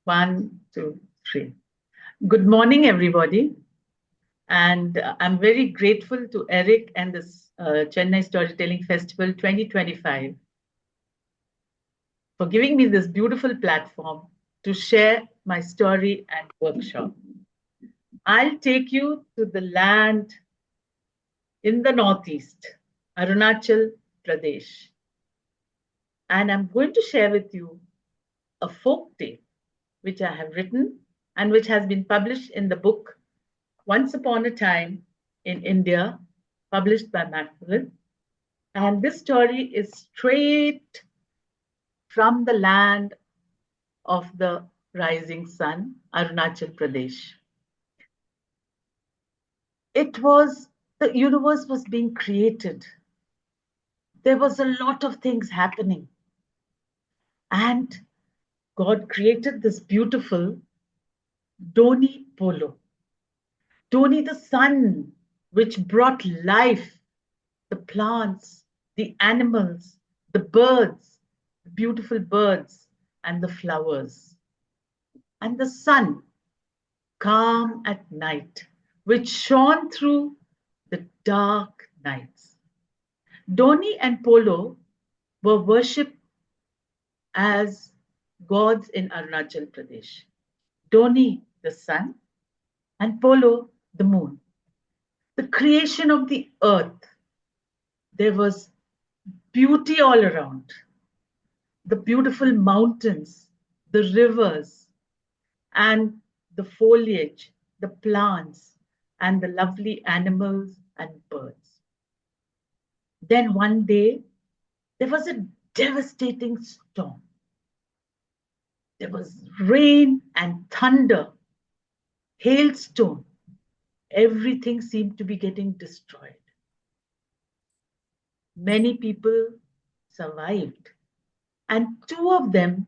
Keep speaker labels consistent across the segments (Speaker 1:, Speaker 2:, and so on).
Speaker 1: One, two, three. Good morning, everybody. And I'm very grateful to Eric and this Chennai Storytelling Festival 2025 for giving me this beautiful platform to share my story and workshop. I'll take you to the land in the Northeast, Arunachal Pradesh. And I'm going to share with you a folk tale which I have written and which has been published in the book Once Upon a Time in India, published by Macmillan. And this story is straight from the land of the rising sun, Arunachal Pradesh. The universe was being created. There was a lot of things happening. And God created this beautiful Doni Polo. Doni, the sun, which brought life, the plants, the animals, the birds, the beautiful birds, and the flowers. And the sun, calm at night, which shone through the dark nights. Doni and Polo were worshipped as gods in Arunachal Pradesh. Doni, the sun, and Polo, the moon. The creation of the earth. There was beauty all around. The beautiful mountains, the rivers, and the foliage, the plants, and the lovely animals and birds. Then one day, there was a devastating storm. There was rain and thunder, hailstone. Everything seemed to be getting destroyed. Many people survived, and two of them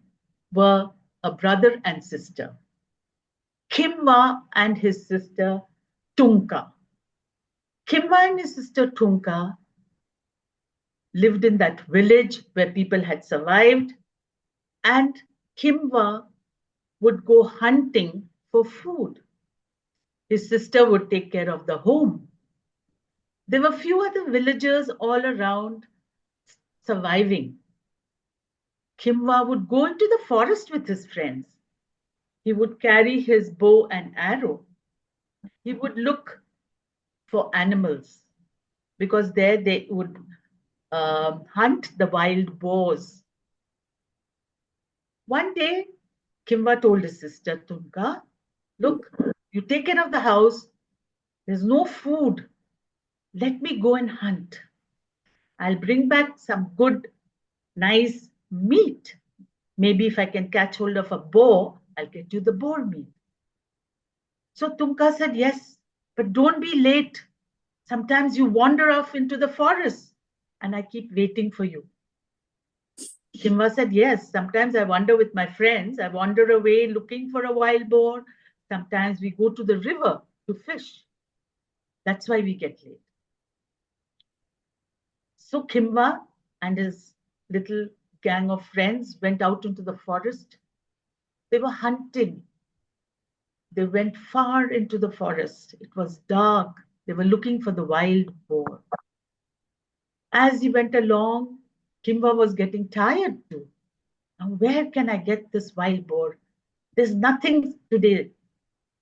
Speaker 1: were a brother and sister, Kimwa and his sister Tunka. Kimwa and his sister Tunka lived in that village where people had survived, and Kimwa would go hunting for food. His sister would take care of the home. There were few other villagers all around surviving. Kimwa would go into the forest with his friends. He would carry his bow and arrow. He would look for animals because there they would hunt the wild boars. One day, Kimwa told his sister Tunka, look, you take care of the house. There's no food. Let me go and hunt. I'll bring back some good, nice meat. Maybe if I can catch hold of a boar, I'll get you the boar meat. So Tunka said, yes, but don't be late. Sometimes you wander off into the forest and I keep waiting for you. Kimwa said, yes, sometimes I wander with my friends. I wander away looking for a wild boar. Sometimes we go to the river to fish. That's why we get late. So Kimwa and his little gang of friends went out into the forest. They were hunting. They went far into the forest. It was dark. They were looking for the wild boar. As he went along, Kimwa was getting tired too. Now, where can I get this wild boar? There's nothing today.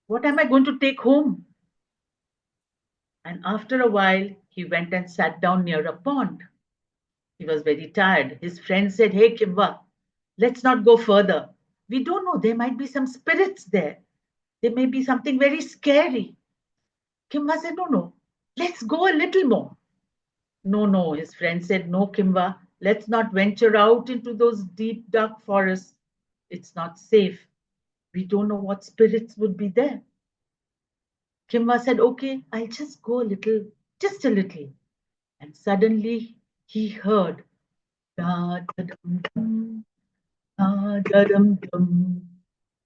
Speaker 1: What am I going to take home? And after a while, he went and sat down near a pond. He was very tired. His friend said, hey, Kimwa, let's not go further. We don't know. There might be some spirits there. There may be something very scary. Kimwa said, no, let's go a little more. No, his friend said, no, Kimwa, let's not venture out into those deep, dark forests. It's not safe. We don't know what spirits would be there. Kimwa said, okay, I'll just go a little, just a little. And suddenly he heard, da da dum dum, da da dum dum,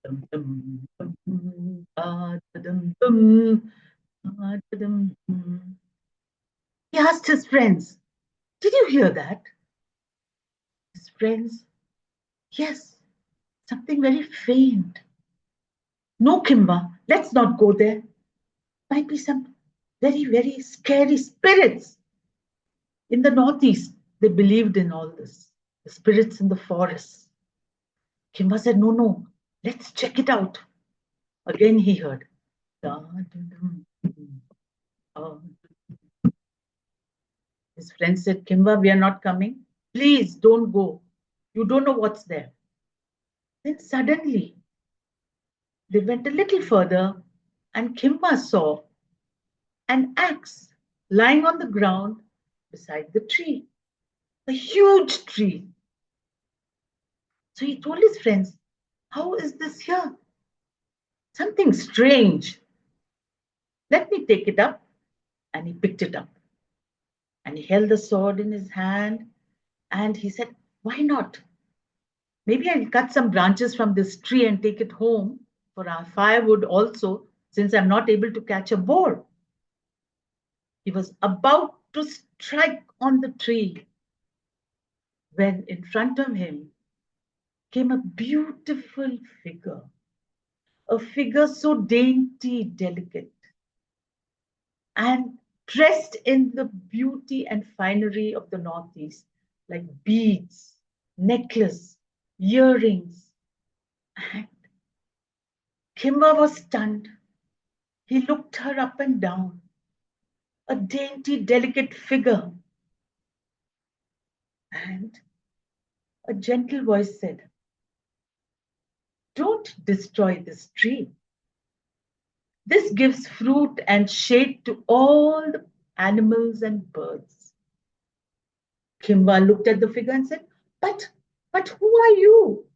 Speaker 1: dum dum dum, da da dum dum, da da dum dum. He asked his friends, did you hear that? His friends, yes, something very faint. No, Kimba, let's not go there. Might be some very, very scary spirits. In the Northeast, they believed in all this. The spirits in the forest. Kimba said, no, no, let's check it out. Again he heard. His friend said, Kimba, we are not coming. Please don't go. You don't know what's there. Then suddenly they went a little further and Kimba saw an axe lying on the ground beside the tree. A huge tree. So he told his friends, how is this here? Something strange. Let me take it up. And he picked it up. And he held the sword in his hand. And he said, why not? Maybe I'll cut some branches from this tree and take it home for our firewood also, since I'm not able to catch a boar. He was about to strike on the tree when in front of him came a beautiful figure. A figure so dainty, delicate, and dressed in the beauty and finery of the Northeast, like beads, necklace, earrings. And Kimba was stunned. He looked her up and down. A dainty, delicate figure. And a gentle voice said, don't destroy this tree. This gives fruit and shade to all the animals and birds. Kimba looked at the figure and said, but who are you?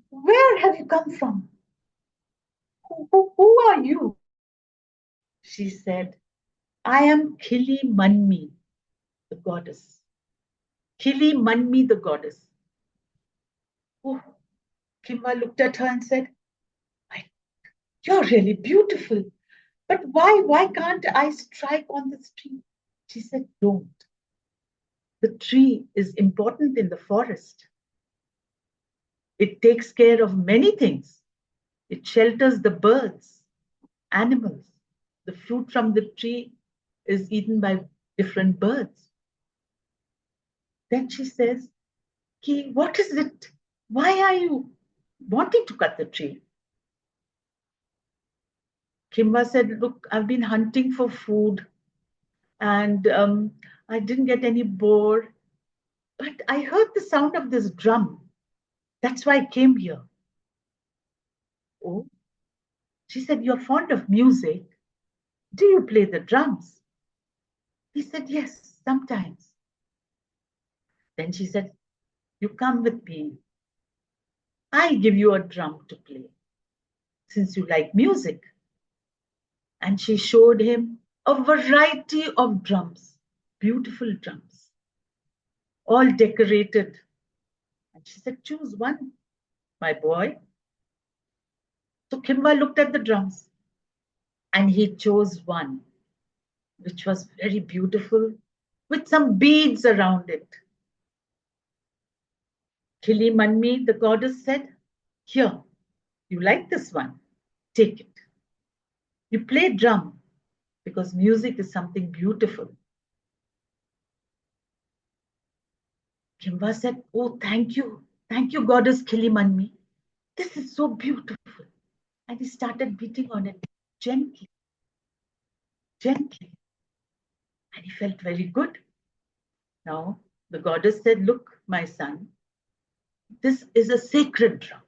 Speaker 1: Where have you come from? Who are you? She said, I am Kili Manmi, the goddess. Kili Manmi, the goddess. Oh, Kimba looked at her and said, you're really beautiful. But why can't I strike on this tree? She said, don't. The tree is important in the forest. It takes care of many things. It shelters the birds, animals. The fruit from the tree is eaten by different birds. Then she says, Ki, what is it? Why are you wanting to cut the tree? Kimba said, look, I've been hunting for food and I didn't get any boar. But I heard the sound of this drum. That's why I came here. Oh, she said, you're fond of music. Do you play the drums? He said, yes, sometimes. Then she said, you come with me. I give you a drum to play, since you like music. And she showed him a variety of drums, beautiful drums, all decorated. And she said, choose one, my boy. So Kimba looked at the drums and he chose one, which was very beautiful, with some beads around it. Kili Manmi, the goddess, said, here, you like this one? Take it. You play drum because music is something beautiful. Kimba said, oh, thank you. Thank you, goddess Kili Manmi. This is so beautiful. And he started beating on it gently, gently. And he felt very good. Now, the goddess said, look, my son, this is a sacred drum.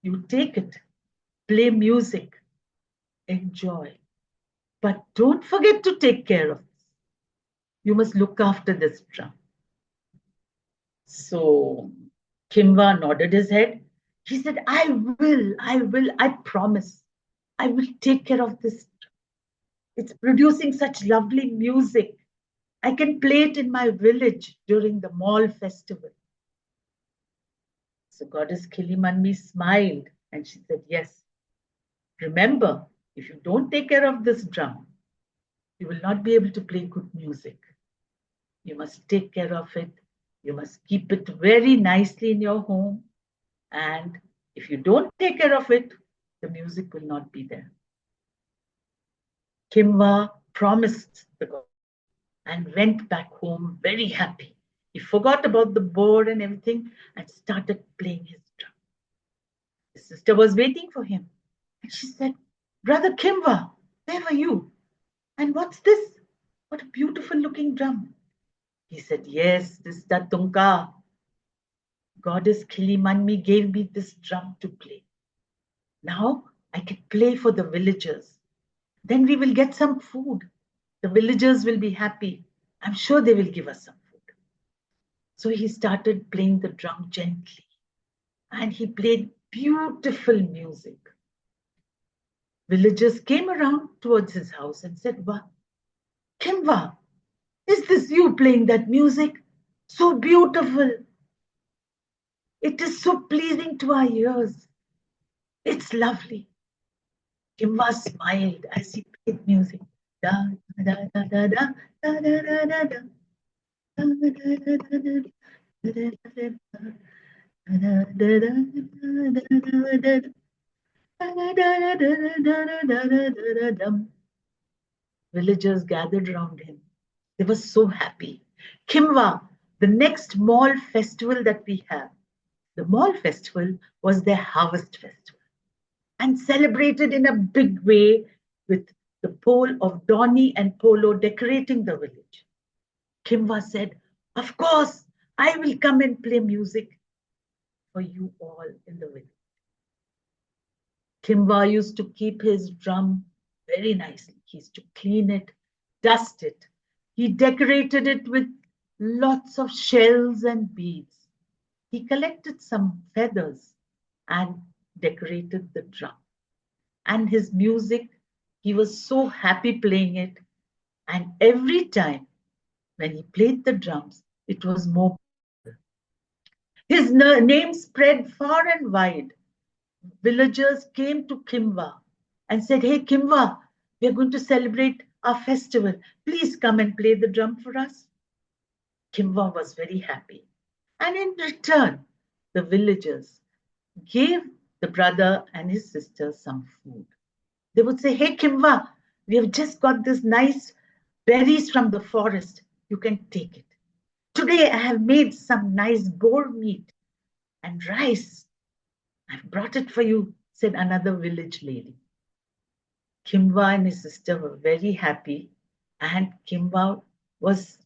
Speaker 1: You take it, play music, enjoy. But don't forget to take care of this. You must look after this drum. So Kimba nodded his head. He said, I will, I promise. I will take care of this. It's producing such lovely music. I can play it in my village during the mall festival. So Goddess Kili Manmi smiled and she said, yes, remember, if you don't take care of this drum, you will not be able to play good music. You must take care of it. You must keep it very nicely in your home and If you don't take care of it, the music will not be there. Kimva promised the goddess and went back home very happy. He forgot about the board and everything and started playing his drum. His sister was waiting for him. And she said, Brother Kimva, where were you? And what's this? What a beautiful looking drum. He said, Yes, this is the Tunka. Goddess Kilimanmi gave me this drum to play. Now I can play for the villagers. Then we will get some food. The villagers will be happy. I'm sure they will give us some food. So he started playing the drum gently. And he played beautiful music. Villagers came around towards his house and said, Wow, Kimva, is this you playing that music? So beautiful. It is so pleasing to our ears. It's lovely. Kimva smiled as he played music. Da, da, da, da, da, da, da, da, da, da. Villagers gathered around him. They were so happy. Kimva, the next Mall festival that we have, the Mall festival was their harvest festival and celebrated in a big way with the pole of Donny and Polo decorating the village. Kimva said, Of course, I will come and play music for you all in the village. Kimva used to keep his drum very nicely. He used to clean it, dust it. He decorated it with lots of shells and beads. He collected some feathers and decorated the drum. And his music, he was so happy playing it. And every time when he played the drums, it was more. His name spread far and wide. Villagers came to Kimva and said, Hey, Kimva, we are going to celebrate our festival. Please come and play the drum for us. Kimva was very happy. And in return, the villagers gave the brother and his sister some food. They would say, Hey, Kimva, we have just got this nice berries from the forest. You can take it. Today I have made some nice boar meat and rice. I've brought it for you, said another village lady. Kimva and his sister were very happy, and Kimva was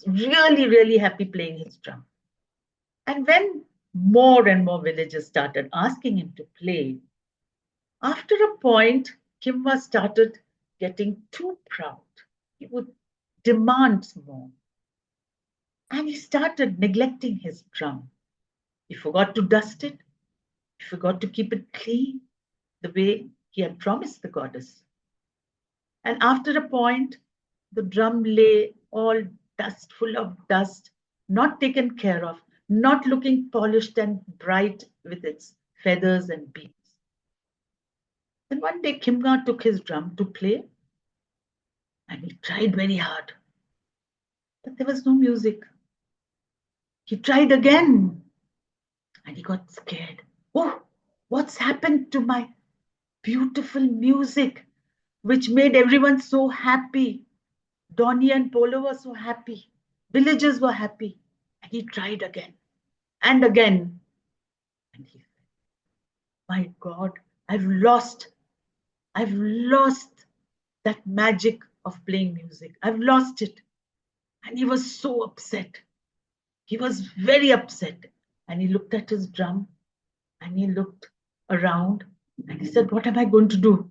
Speaker 1: really, really happy playing his drum. And when more and more villagers started asking him to play, after a point, Kimva started getting too proud. He would demand more. And he started neglecting his drum. He forgot to dust it. He forgot to keep it clean the way he had promised the goddess. And after a point, the drum lay all dust, full of dust, not taken care of, not looking polished and bright with its feathers and beads. Then one day, Kimva took his drum to play, and he tried very hard. But there was no music. He tried again, and he got scared. Oh, what's happened to my beautiful music, which made everyone so happy? Donny and Polo were so happy. Villagers were happy. And he tried again and again. And he said, My God, I've lost that magic of playing music. I've lost it. And he was so upset. He was very upset. And he looked at his drum and he looked around and he said, What am I going to do?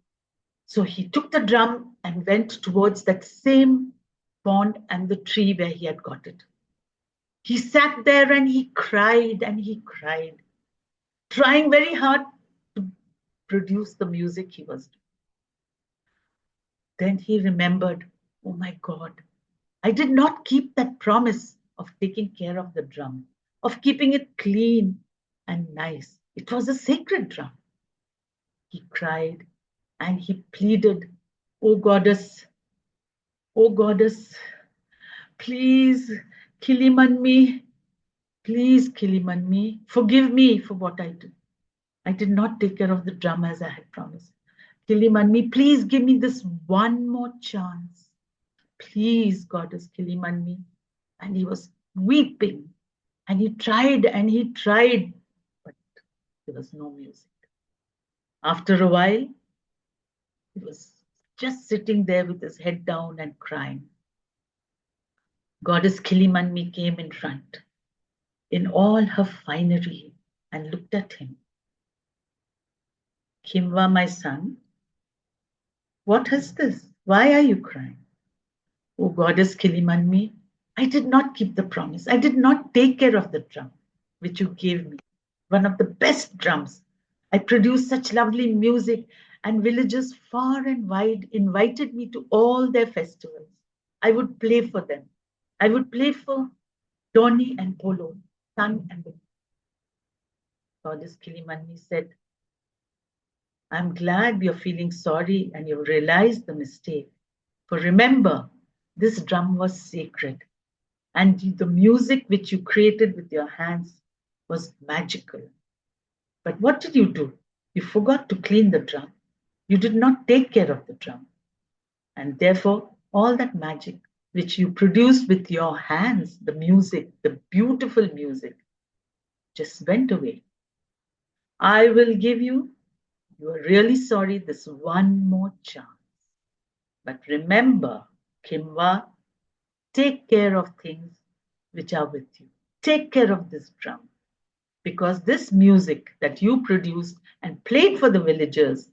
Speaker 1: So he took the drum and went towards that same pond and the tree where he had got it. He sat there and he cried, trying very hard to produce the music he was doing. Then he remembered, Oh my God, I did not keep that promise of taking care of the drum, of keeping it clean and nice. It was a sacred drum. He cried and he pleaded, Oh goddess, please, Kilimanmi, please, Kilimanmi, forgive me for what I did. I did not take care of the drum as I had promised. Kilimanmi, please give me this one more chance. Please, Goddess Kilimanmi. And he was weeping. And he tried, but there was no music. After a while, he was just sitting there with his head down and crying. Goddess Kilimanmi came in front in all her finery and looked at him. Kimva, my son, what is this? Why are you crying? Oh, Goddess Kilimanmi, I did not keep the promise. I did not take care of the drum which you gave me, one of the best drums. I produced such lovely music, and villagers far and wide invited me to all their festivals. I would play for them. I would play for Donny and Polo, sun and the Goddess Kilimanni said, I'm glad you're feeling sorry and you've realized the mistake. For remember, this drum was sacred, and the music which you created with your hands was magical. But what did you do? You forgot to clean the drum. You did not take care of the drum. And therefore, all that magic which you produced with your hands, the music, the beautiful music, just went away. I will give you, you are really sorry, this one more chance. But remember, Kimva, take care of things which are with you. Take care of this drum. Because this music that you produced and played for the villagers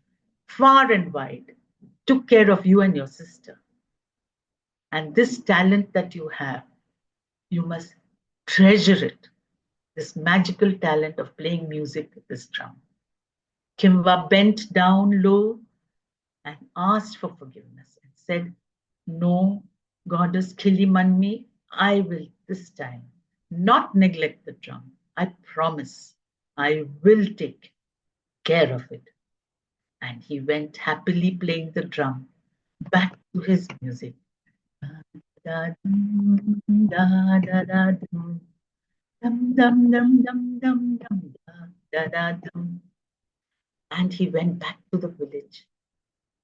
Speaker 1: far and wide took care of you and your sister. And this talent that you have, you must treasure it. This magical talent of playing music with this drum. Kimva bent down low and asked for forgiveness and said, No, Goddess Kilimanmi, I will this time not neglect the drum. I promise I will take care of it. And he went happily playing the drum back to his music. And he went back to the village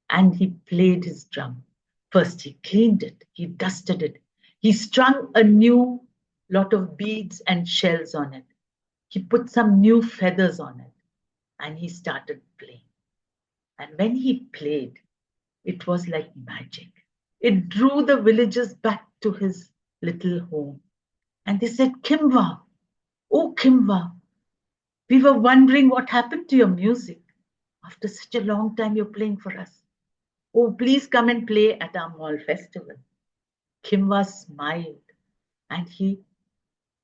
Speaker 1: and he played his drum. First, he cleaned it, he dusted it, he strung a new lot of beads and shells on it. He put some new feathers on it and he started playing. And when he played, it was like magic. It drew the villagers back to his little home. And they said, Kimva, oh Kimva, we were wondering what happened to your music. After such a long time, you're playing for us. Oh, please come and play at our mall festival. Kimva smiled and he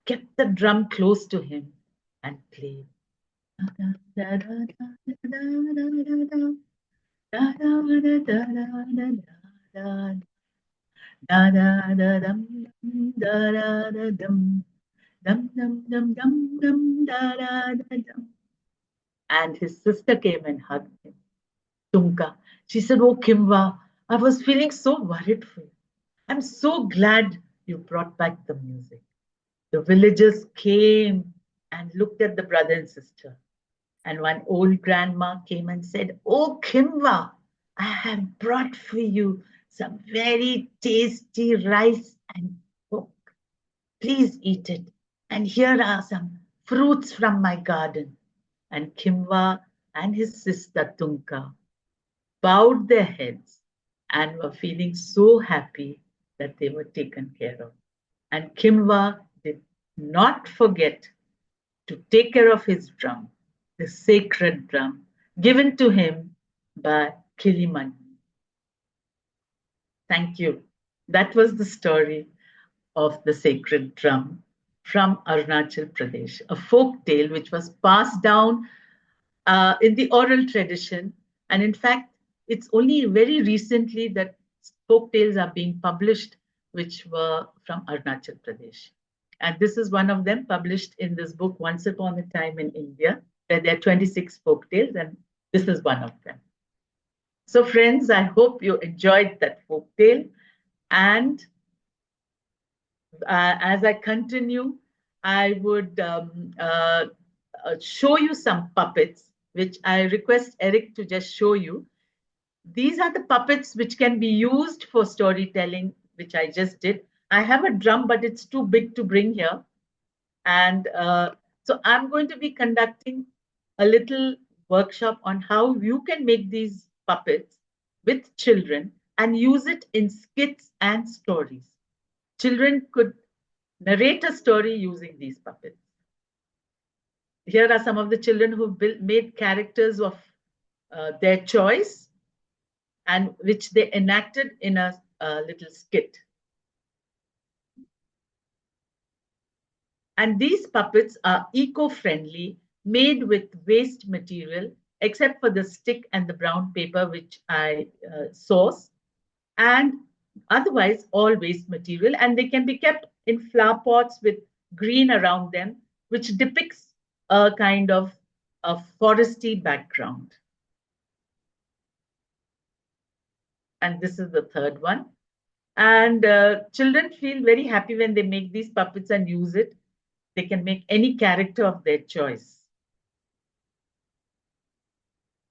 Speaker 1: kept the drum close to him and played. And his sister came and hugged him. Tunka. She said, Oh, Kimva, I was feeling so worried for you. I'm so glad you brought back the music. The villagers came and looked at the brother and sister. And one old grandma came and said, Oh, Kimva, I have brought for you some very tasty rice and pork. Please eat it. And here are some fruits from my garden. And Kimva and his sister Tunka bowed their heads and were feeling so happy that they were taken care of. And Kimva did not forget to take care of his drum, the sacred drum given to him by Kilimanni. Thank you. That was the story of the sacred drum from Arunachal Pradesh, a folk tale which was passed down in the oral tradition. And in fact, it's only very recently that folk tales are being published, which were from Arunachal Pradesh. And this is one of them, published in this book, Once Upon a Time in India, where there are 26 folk tales, and this is one of them. So friends, I hope you enjoyed that folk tale. And as I continue, I would show you some puppets which I request Eric to just show you. These are the puppets which can be used for storytelling, which I just did. I have a drum, but it's too big to bring here. And so I'm going to be conducting a little workshop on how you can make these puppets with children and use it in skits and stories. Children could narrate a story using these puppets. Here are some of the children who made characters of their choice and which they enacted in a little skit. And these puppets are eco-friendly, made with waste material, except for the stick and the brown paper, which I source, and otherwise all waste material. And they can be kept in flower pots with green around them, which depicts a kind of a foresty background. And this is the third one. And children feel very happy when they make these puppets and use it. They can make any character of their choice.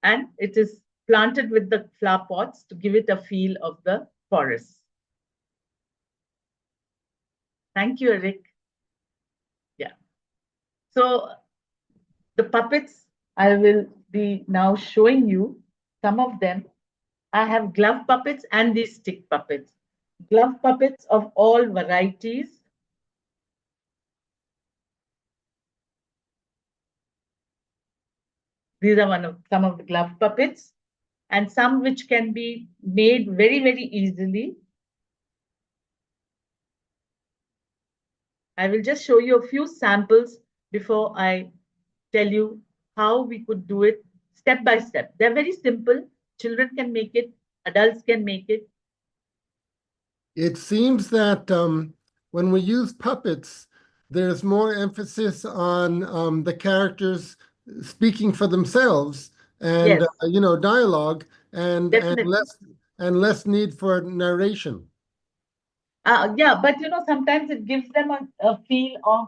Speaker 1: And it is planted with the flower pots to give it a feel of the forest. Thank you, Eric. Yeah. So the puppets, I will be now showing you some of them. I have glove puppets and these stick puppets. Glove puppets of all varieties. These are some of the glove puppets, and some which can be made very, very easily. I will just show you a few samples before I tell you how we could do it step by step. They're very simple. Children can make it, adults can make it.
Speaker 2: It seems that when we use puppets, there's more emphasis on the characters speaking for themselves and
Speaker 1: Yes.
Speaker 2: dialogue and
Speaker 1: Definitely.
Speaker 2: less need for narration.
Speaker 1: Yeah, but sometimes it gives them a feel of,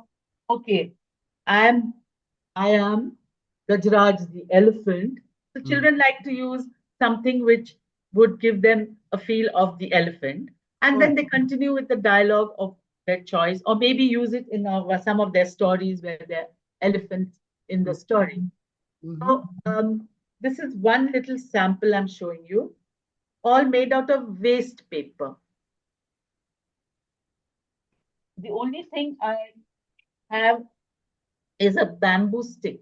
Speaker 1: okay, I am I am Gajraj the elephant. So children like to use something which would give them a feel of the elephant. And then they continue with the dialogue of their choice, or maybe use it in some of their stories where they're elephants in the story. So this is one little sample I'm showing you, all made out of waste paper. The only thing I have is a bamboo stick.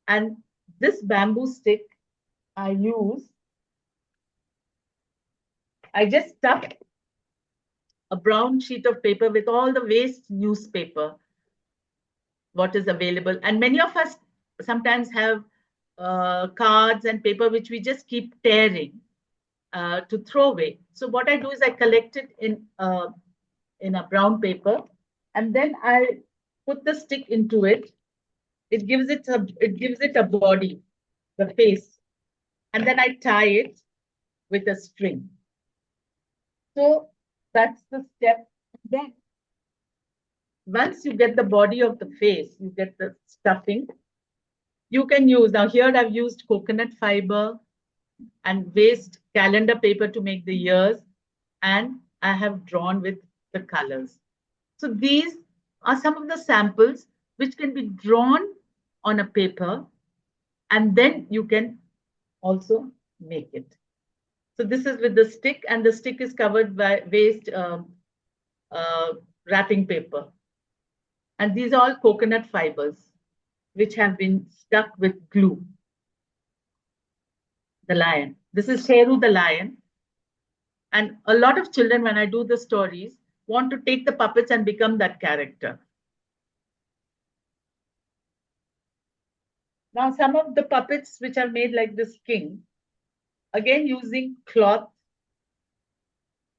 Speaker 1: And this bamboo stick I just stuck a brown sheet of paper with all the waste newspaper, what is available. And many of us sometimes have cards and paper which we just keep tearing to throw away. So what I do is I collect it in a brown paper, and then I put the stick into it. It gives it a body, the face, and then I tie it with a string. So that's the step. Then once you get the body of the face, you get the stuffing. You can use, now here I've used coconut fiber and waste calendar paper to make the ears, and I have drawn with the colors. So these are some of the samples which can be drawn on a paper, and then you can also make it. So this is with the stick, and the stick is covered by waste wrapping paper. And these are all coconut fibers which have been stuck with glue. The lion. This is Sheru the lion. And a lot of children, when I do the stories, want to take the puppets and become that character. Now, some of the puppets which are made like this king, again using cloth,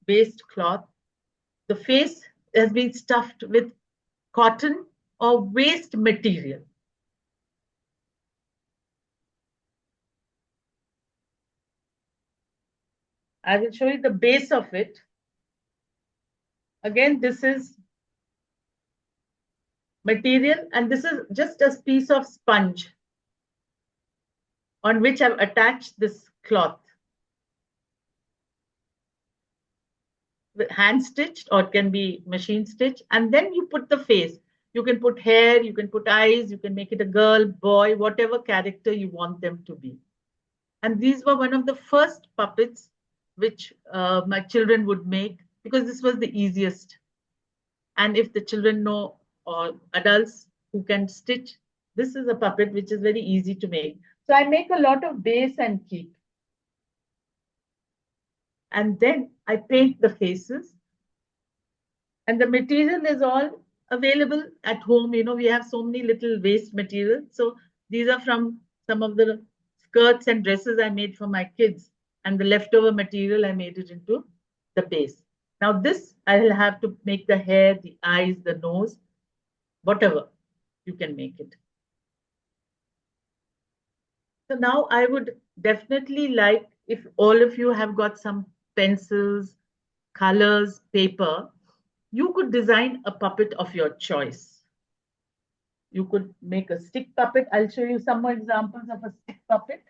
Speaker 1: waste cloth. The face has been stuffed with cotton or waste material. I will show you the base of it. Again, this is material, and this is just a piece of sponge on which I've attached this cloth. Hand stitched or it can be machine stitched, and then you put the face. You can put hair, you can put eyes, you can make it a girl, boy, whatever character you want them to be. And these were one of the first puppets which my children would make, because this was the easiest. And if the children know, or adults who can stitch, this is a puppet which is very easy to make. So I make a lot of base and keep. And then I paint the faces. And the material is all available at home. You know, we have so many little waste materials. So these are from some of the skirts and dresses I made for my kids. And the leftover material, I made it into the base. Now this, I'll have to make the hair, the eyes, the nose, whatever you can make it. So now I would definitely like if all of you have got some pencils, colors, paper, you could design a puppet of your choice. You could make a stick puppet. I'll show you some more examples of a stick puppet.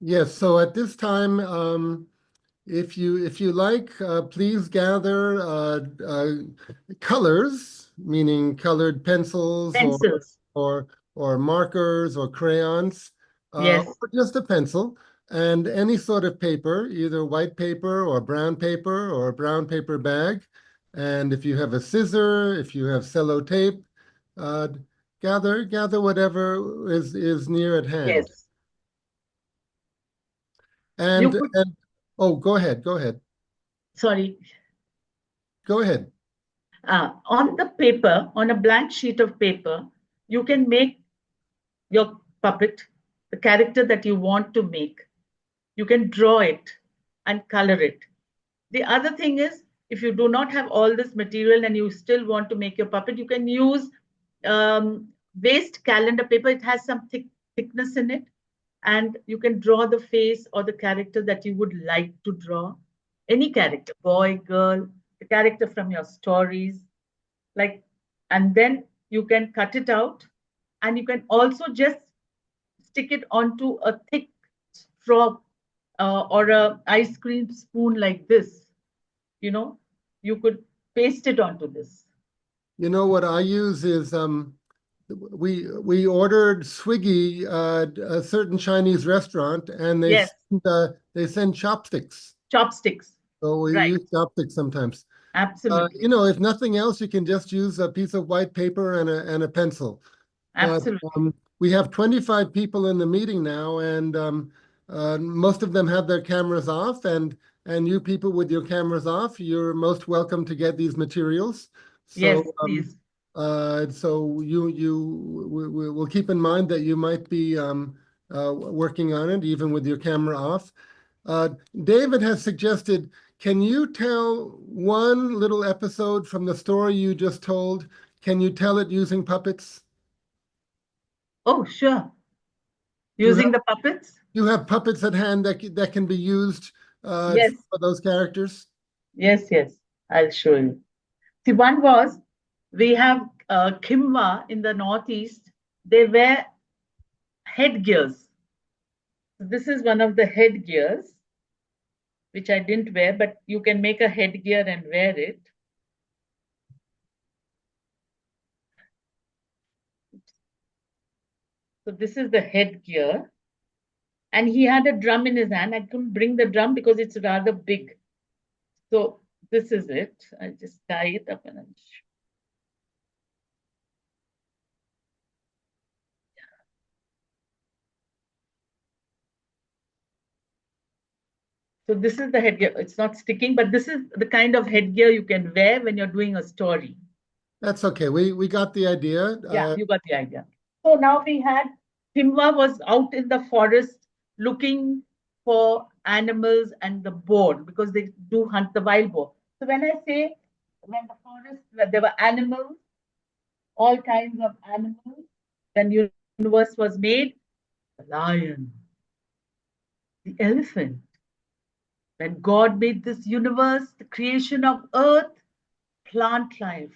Speaker 2: Yes, so at this time, if you like, please gather colors, meaning colored pencils
Speaker 1: Pencils.
Speaker 2: or markers or crayons,
Speaker 1: Yes.
Speaker 2: or just a pencil, and any sort of paper, either white paper or brown paper or a brown paper bag. And if you have a scissor, if you have sellotape, uh, gather whatever is near at hand.
Speaker 1: Yes. You could,
Speaker 2: And oh, go ahead.
Speaker 1: sorry,
Speaker 2: Go ahead.
Speaker 1: on the paper, on a blank sheet of paper, you can make your puppet, the character that you want to make. You can draw it and color it. The other thing is, if you do not have all this material and you still want to make your puppet, you can use waste calendar paper. It has some thickness in it, and you can draw the face or the character that you would like to draw. Any character, boy, girl, the character from your stories, like, and then you can cut it out, and you can also just stick it onto a thick straw or a ice cream spoon like this. You know, you could paste it onto this.
Speaker 2: You know what I use is we ordered Swiggy, a certain Chinese restaurant, and
Speaker 1: Yes,
Speaker 2: they send chopsticks.
Speaker 1: chopsticks.
Speaker 2: So we
Speaker 1: Right,
Speaker 2: use chopsticks sometimes.
Speaker 1: absolutely,
Speaker 2: You know, if nothing else, you can just use a piece of white paper and a pencil. But
Speaker 1: absolutely.
Speaker 2: we have 25 people in the meeting now, and most of them have their cameras off. And you people with your cameras off, you're most welcome to get these materials.
Speaker 1: Yes,
Speaker 2: So
Speaker 1: please.
Speaker 2: so we'll keep in mind that you might be working on it even with your camera off. David has suggested, can you tell one little episode from the story you just told? Can you tell it using puppets?
Speaker 1: Oh, sure.
Speaker 2: Do you have
Speaker 1: Using the puppets?
Speaker 2: you have puppets at hand that can be used
Speaker 1: Yes,
Speaker 2: for those characters?
Speaker 1: yes. I'll show you. See, one was we have Kimwa in the Northeast. They wear headgears. This is one of the headgears, which I didn't wear, but you can make a headgear and wear it. So this is the headgear. And he had a drum in his hand. I couldn't bring the drum because it's rather big. So this is it. I just tie it up and so this is the headgear. It's not sticking, but this is the kind of headgear you can wear when you're doing a story.
Speaker 2: That's okay. We got the idea.
Speaker 1: Yeah, you got the idea. So now we had Timwa was out in the forest looking for animals and the boar because they do hunt the wild boar. So when I say when the forest, where there were animals, all kinds of animals, then universe was made, the lion, the elephant, When God made this universe, the creation of earth, plant life,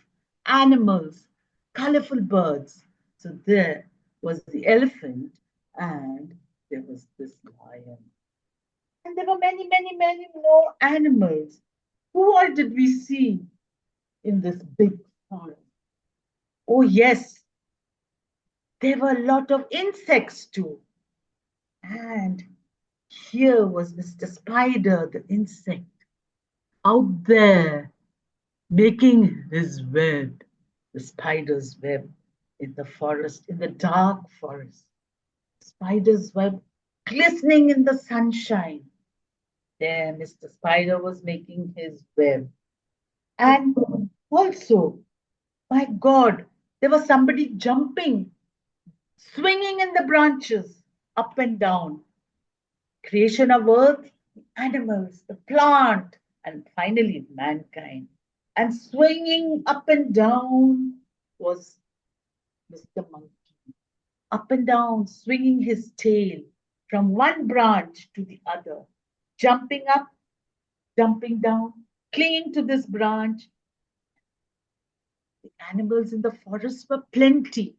Speaker 1: animals, colorful birds. So there was the elephant and there was this lion. And there were many, many, many more animals. Who all did we see in this big forest? Oh, yes, there were a lot of insects too. And here was Mr. Spider, the insect, out there making his web, the spider's web in the forest, in the dark forest. Spider's web glistening in the sunshine. There, Mr. Spider was making his web. And also, my God, there was somebody jumping, swinging in the branches, up and down. Creation of earth, animals, the plant, and finally mankind. And swinging up and down was Mr. Monkey. Up and down, swinging his tail from one branch to the other, jumping up, jumping down, clinging to this branch. The animals in the forest were plenty,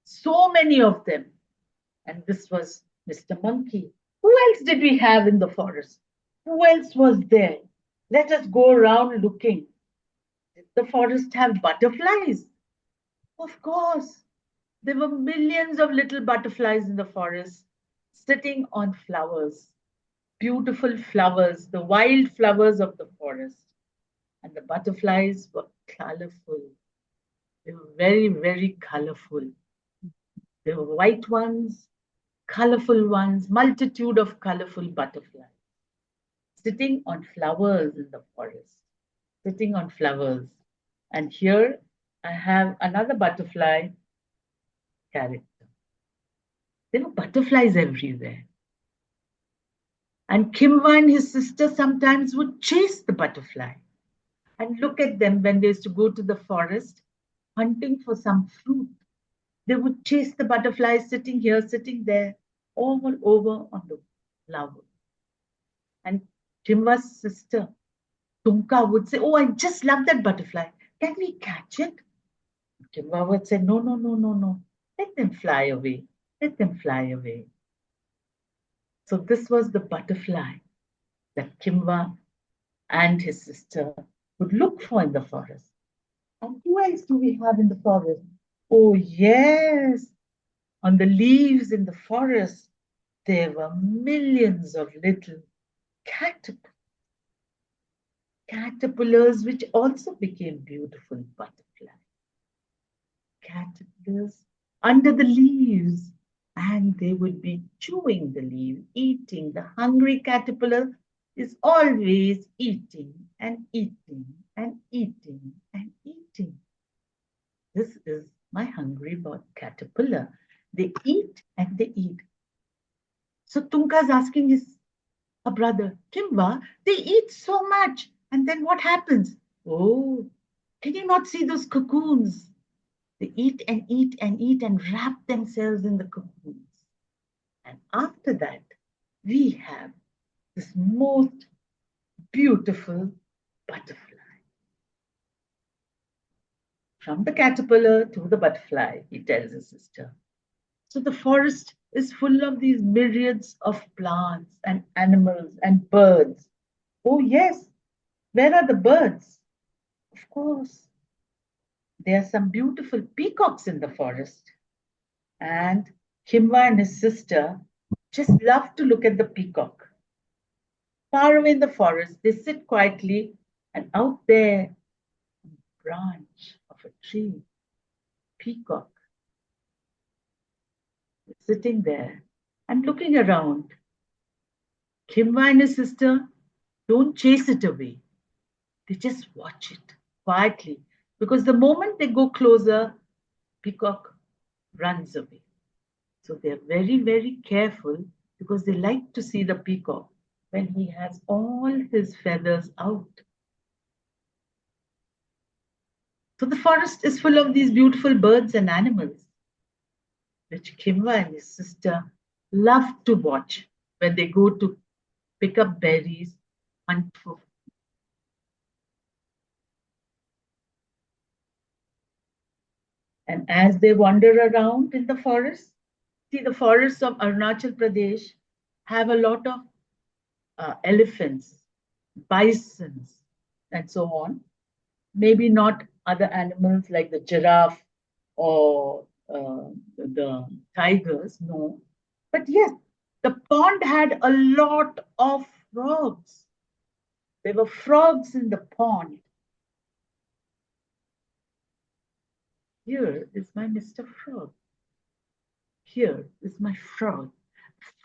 Speaker 1: so many of them. And this was Mr. Monkey. Who else did we have in the forest? Who else was there? Let us go around looking. Did the forest have butterflies? Of course. There were millions of little butterflies in the forest sitting on flowers, beautiful flowers, the wild flowers of the forest. And the butterflies were colorful. They were very, very colorful. There were white ones, colorful ones, multitude of colorful butterflies sitting on flowers in the forest, sitting on flowers. And here I have another butterfly character. There were butterflies everywhere. And Kimwa and his sister sometimes would chase the butterfly. And look at them when they used to go to the forest hunting for some fruit. They would chase the butterflies sitting here, sitting there, all over on the flower. And Kimwa's sister, Tunka, would say, "Oh, I just love that butterfly. Can we catch it?" Kimwa would say, "No, no, no, no, no. Let them fly away. Let them fly away." So this was the butterfly that Kimwa and his sister would look for in the forest. And who else do we have in the forest? Oh, yes. On the leaves in the forest, there were millions of little caterpillars. Caterpillars which also became beautiful butterflies. Caterpillars under the leaves, and they would be chewing the leaf, eating. The hungry caterpillar is always eating and eating and eating and eating. This is my hungry caterpillar. They eat and they eat. So Tunka is asking her brother, Kimba, they eat so much. And then what happens? Oh, can you not see those cocoons? They eat and eat and eat and wrap themselves in the cocoons. And after that, we have this most beautiful butterfly. From the caterpillar to the butterfly, he tells his sister. So the forest is full of these myriads of plants and animals and birds. Oh, yes. Where are the birds? Of course, there are some beautiful peacocks in the forest. And Kimwa and his sister just love to look at the peacock. Far away in the forest, they sit quietly, and out there, on the branch of a tree, peacock is sitting there and looking around. Kimwa and his sister don't chase it away. They just watch it quietly, because the moment they go closer, peacock runs away. So they're very, very careful because they like to see the peacock when he has all his feathers out. So the forest is full of these beautiful birds and animals, which Kimwa and his sister love to watch when they go to pick up berries, hunt for. And as they wander around in the forest, see, the forests of Arunachal Pradesh have a lot of elephants, bisons, and so on. Maybe not other animals like the giraffe or the tigers, no. But yes, the pond had a lot of frogs. There were frogs in the pond. Here is my Mr. Frog. Here is my frog.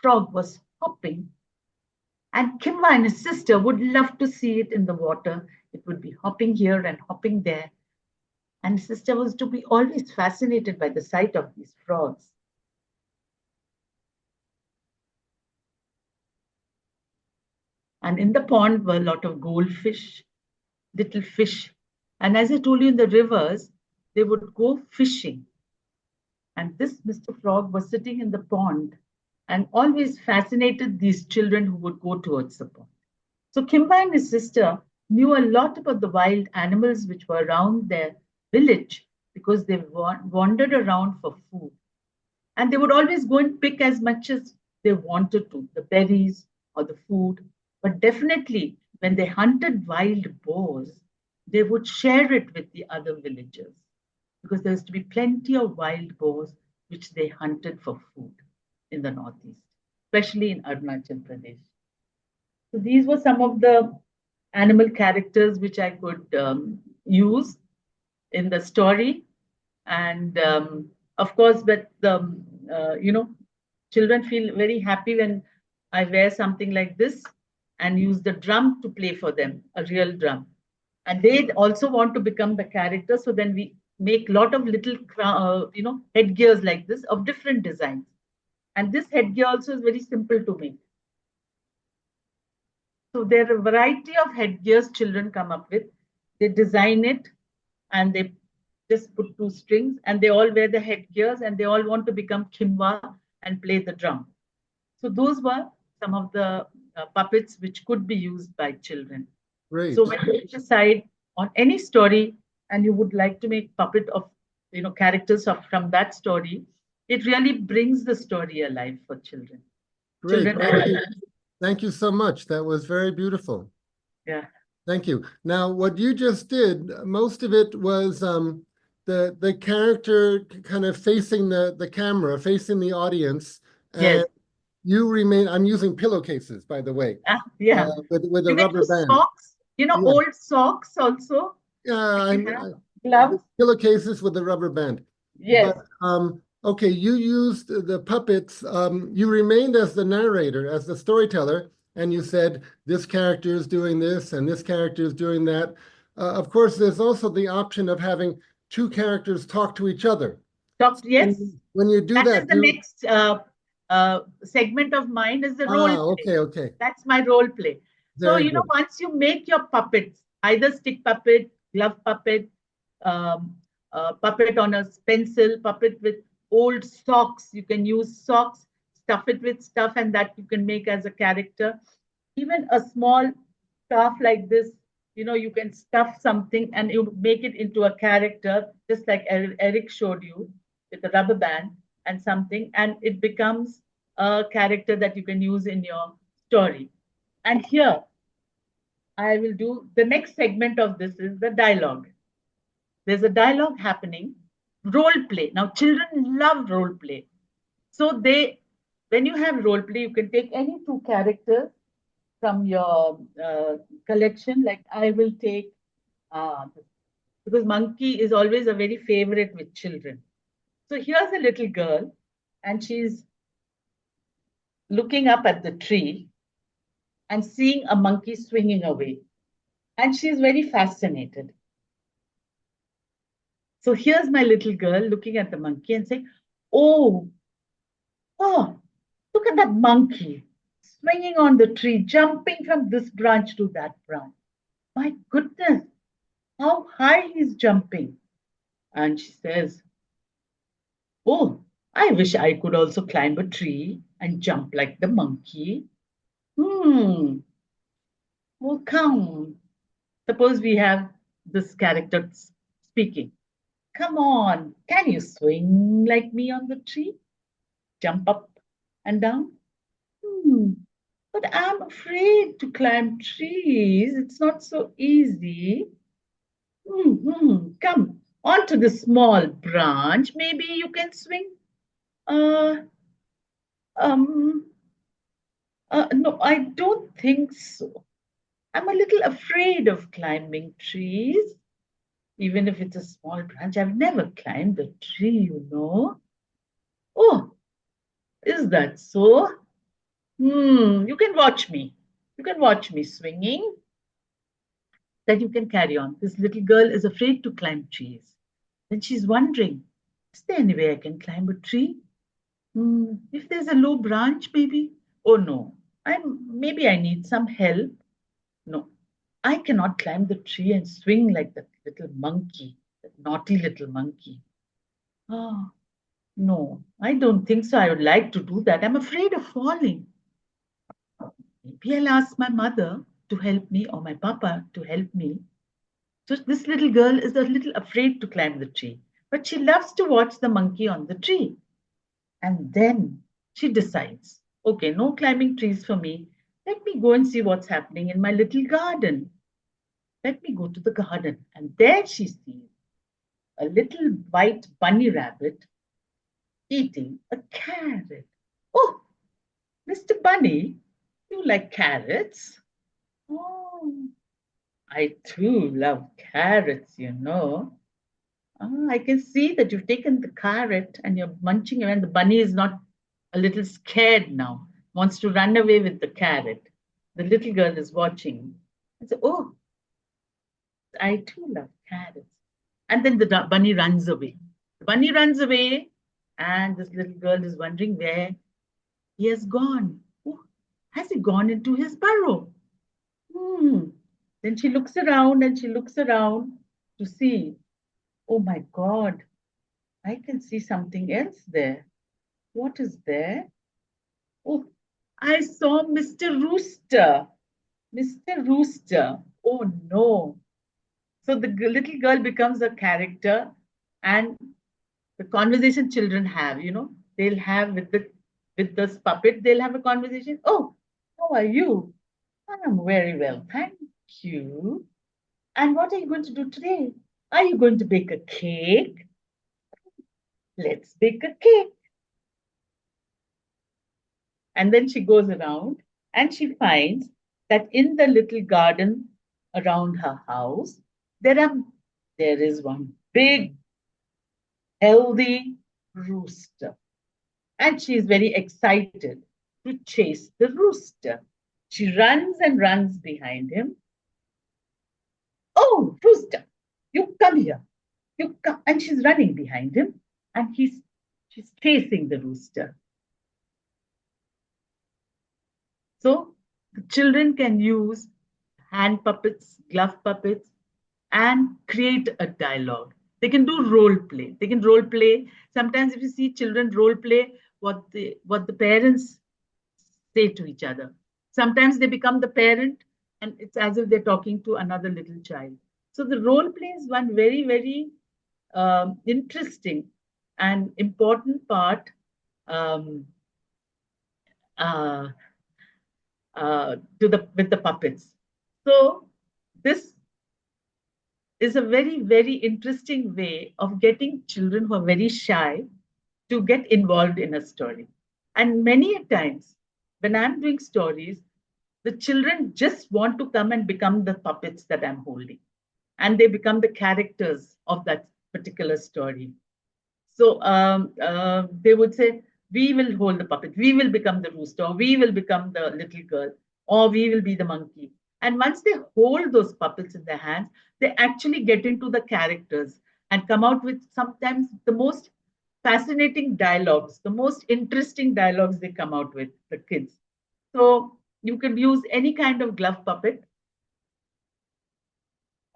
Speaker 1: Frog was hopping, and Kimba and his sister would love to see it in the water. It would be hopping here and hopping there. And his sister was to be always fascinated by the sight of these frogs. And in the pond were a lot of goldfish, little fish. And as I told you, in the rivers, they would go fishing. And this Mr. Frog was sitting in the pond and always fascinated these children who would go towards the pond. So Kimba and his sister knew a lot about the wild animals which were around their village because they wandered around for food. And they would always go and pick as much as they wanted to, the berries or the food. But definitely, when they hunted wild boars, they would share it with the other villagers because there used to be plenty of wild boars which they hunted for food in the northeast, especially in Arunachal Pradesh. So these were some of the animal characters which I could use in the story. And of course, but children feel very happy when I wear something like this and use the drum to play for them, a real drum. And they also want to become the character. So then we make a lot of little, headgears like this of different designs. And this headgear also is very simple to make. So there are a variety of headgears children come up with. They design it and they just put two strings and they all wear the headgears and they all want to become Kimba and play the drum. So those were some of the puppets which could be used by children.
Speaker 2: Great.
Speaker 1: So when you decide on any story and you would like to make puppet of characters from that story, it really brings the story alive for children.
Speaker 2: Great.
Speaker 1: Children
Speaker 2: Thank you so much. That was very beautiful.
Speaker 1: Yeah.
Speaker 2: Thank you. Now, what you just did, most of it was the character kind of facing the camera, facing the audience. And
Speaker 1: Yes.
Speaker 2: you remain, I'm using pillowcases, by the way.
Speaker 1: Yeah.
Speaker 2: With a
Speaker 1: You can
Speaker 2: rubber
Speaker 1: use
Speaker 2: band.
Speaker 1: socks,
Speaker 2: Yeah.
Speaker 1: old socks also. Gloves.
Speaker 2: Pillowcases with a rubber band.
Speaker 1: Yes.
Speaker 2: But, okay, you used the puppets. You remained as the narrator, as the storyteller, and you said this character is doing this and this character is doing that. Of course, there's also the option of having two characters talk to each other.
Speaker 1: Yes.
Speaker 2: When you do that,
Speaker 1: is the next segment of mine is the role play.
Speaker 2: Okay.
Speaker 1: That's my role play.
Speaker 2: Very
Speaker 1: so, once you make your puppets, either stick puppet, glove puppet, puppet on a pencil, puppet with old socks. You can use socks, stuff it with stuff, and that you can make as a character. Even a small stuff like this, you can stuff something and you make it into a character, just like Eric showed you with a rubber band and something, and it becomes a character that you can use in your story. And here, I will do the next segment of this is the dialogue. There's a dialogue happening, role play. Now, children love role play. So when you have role play, you can take any two characters from your collection. Like I will take, because monkey is always a very favorite with children. So here's a little girl, and she's looking up at the tree and seeing a monkey swinging away. And she's very fascinated. So here's my little girl looking at the monkey and saying, oh, look at that monkey swinging on the tree, jumping from this branch to that branch. My goodness, how high he's jumping. And she says, oh, I wish I could also climb a tree and jump like the monkey. Oh, come. Suppose we have this character speaking. Come on, can you swing like me on the tree? Jump up and down? Hmm. But I'm afraid to climb trees. It's not so easy. Come onto the small branch. Maybe you can swing. Uh, um, no, I don't think so. I'm a little afraid of climbing trees, even if it's a small branch. I've never climbed a tree. Oh, is that so? You can watch me. You can watch me swinging. Then you can carry on. This little girl is afraid to climb trees. Then she's wondering, is there any way I can climb a tree? If there's a low branch, maybe. Oh no, maybe I need some help. No, I cannot climb the tree and swing like that little monkey, that naughty little monkey. Oh, no, I don't think so. I would like to do that. I'm afraid of falling. Maybe I'll ask my mother to help me or my papa to help me. So this little girl is a little afraid to climb the tree, but she loves to watch the monkey on the tree. And then she decides, okay, no climbing trees for me. Let me go and see what's happening in my little garden. Let me go to the garden. And there she sees a little white bunny rabbit eating a carrot. Oh, Mr. Bunny, you like carrots? Oh, I too love carrots. I can see that you've taken the carrot and you're munching it, and the bunny is not a little scared now, wants to run away with the carrot. The little girl is watching. I say, oh, I too love carrots. And then the bunny runs away. The bunny runs away, and this little girl is wondering where he has gone. Oh, has he gone into his burrow? Hmm. Then she looks around and she looks around to see, oh my God, I can see something else there. What is there? Oh, I saw Mr. Rooster. Mr. Rooster. Oh no. So the little girl becomes a character, and the conversation children have, they'll have with this puppet, they'll have a conversation. Oh, how are you? I'm very well, thank you. And what are you going to do today? Are you going to bake a cake? Let's bake a cake. And then she goes around and she finds that in the little garden around her house, there are there is one big, healthy rooster. And she is very excited to chase the rooster. She runs and runs behind him. Oh, rooster, you come here. You come. And she's running behind him, and she's chasing the rooster. So the children can use hand puppets, glove puppets, and create a dialogue. They can do role play. They can role play. Sometimes if you see children role play what the parents say to each other. Sometimes they become the parent and it's as if they're talking to another little child. So the role play is one very, very interesting and important part um, uh, to the with the puppets. So this is a very, very interesting way of getting children who are very shy to get involved in a story. And many times, when I'm doing stories, the children just want to come and become the puppets that I'm holding. And they become the characters of that particular story. So they would say, we will hold the puppet, we will become the rooster, we will become the little girl, or we will be the monkey. And once they hold those puppets in their hands, they actually get into the characters and come out with sometimes the most fascinating dialogues, the most interesting dialogues they come out with, the kids. So you could use any kind of glove puppet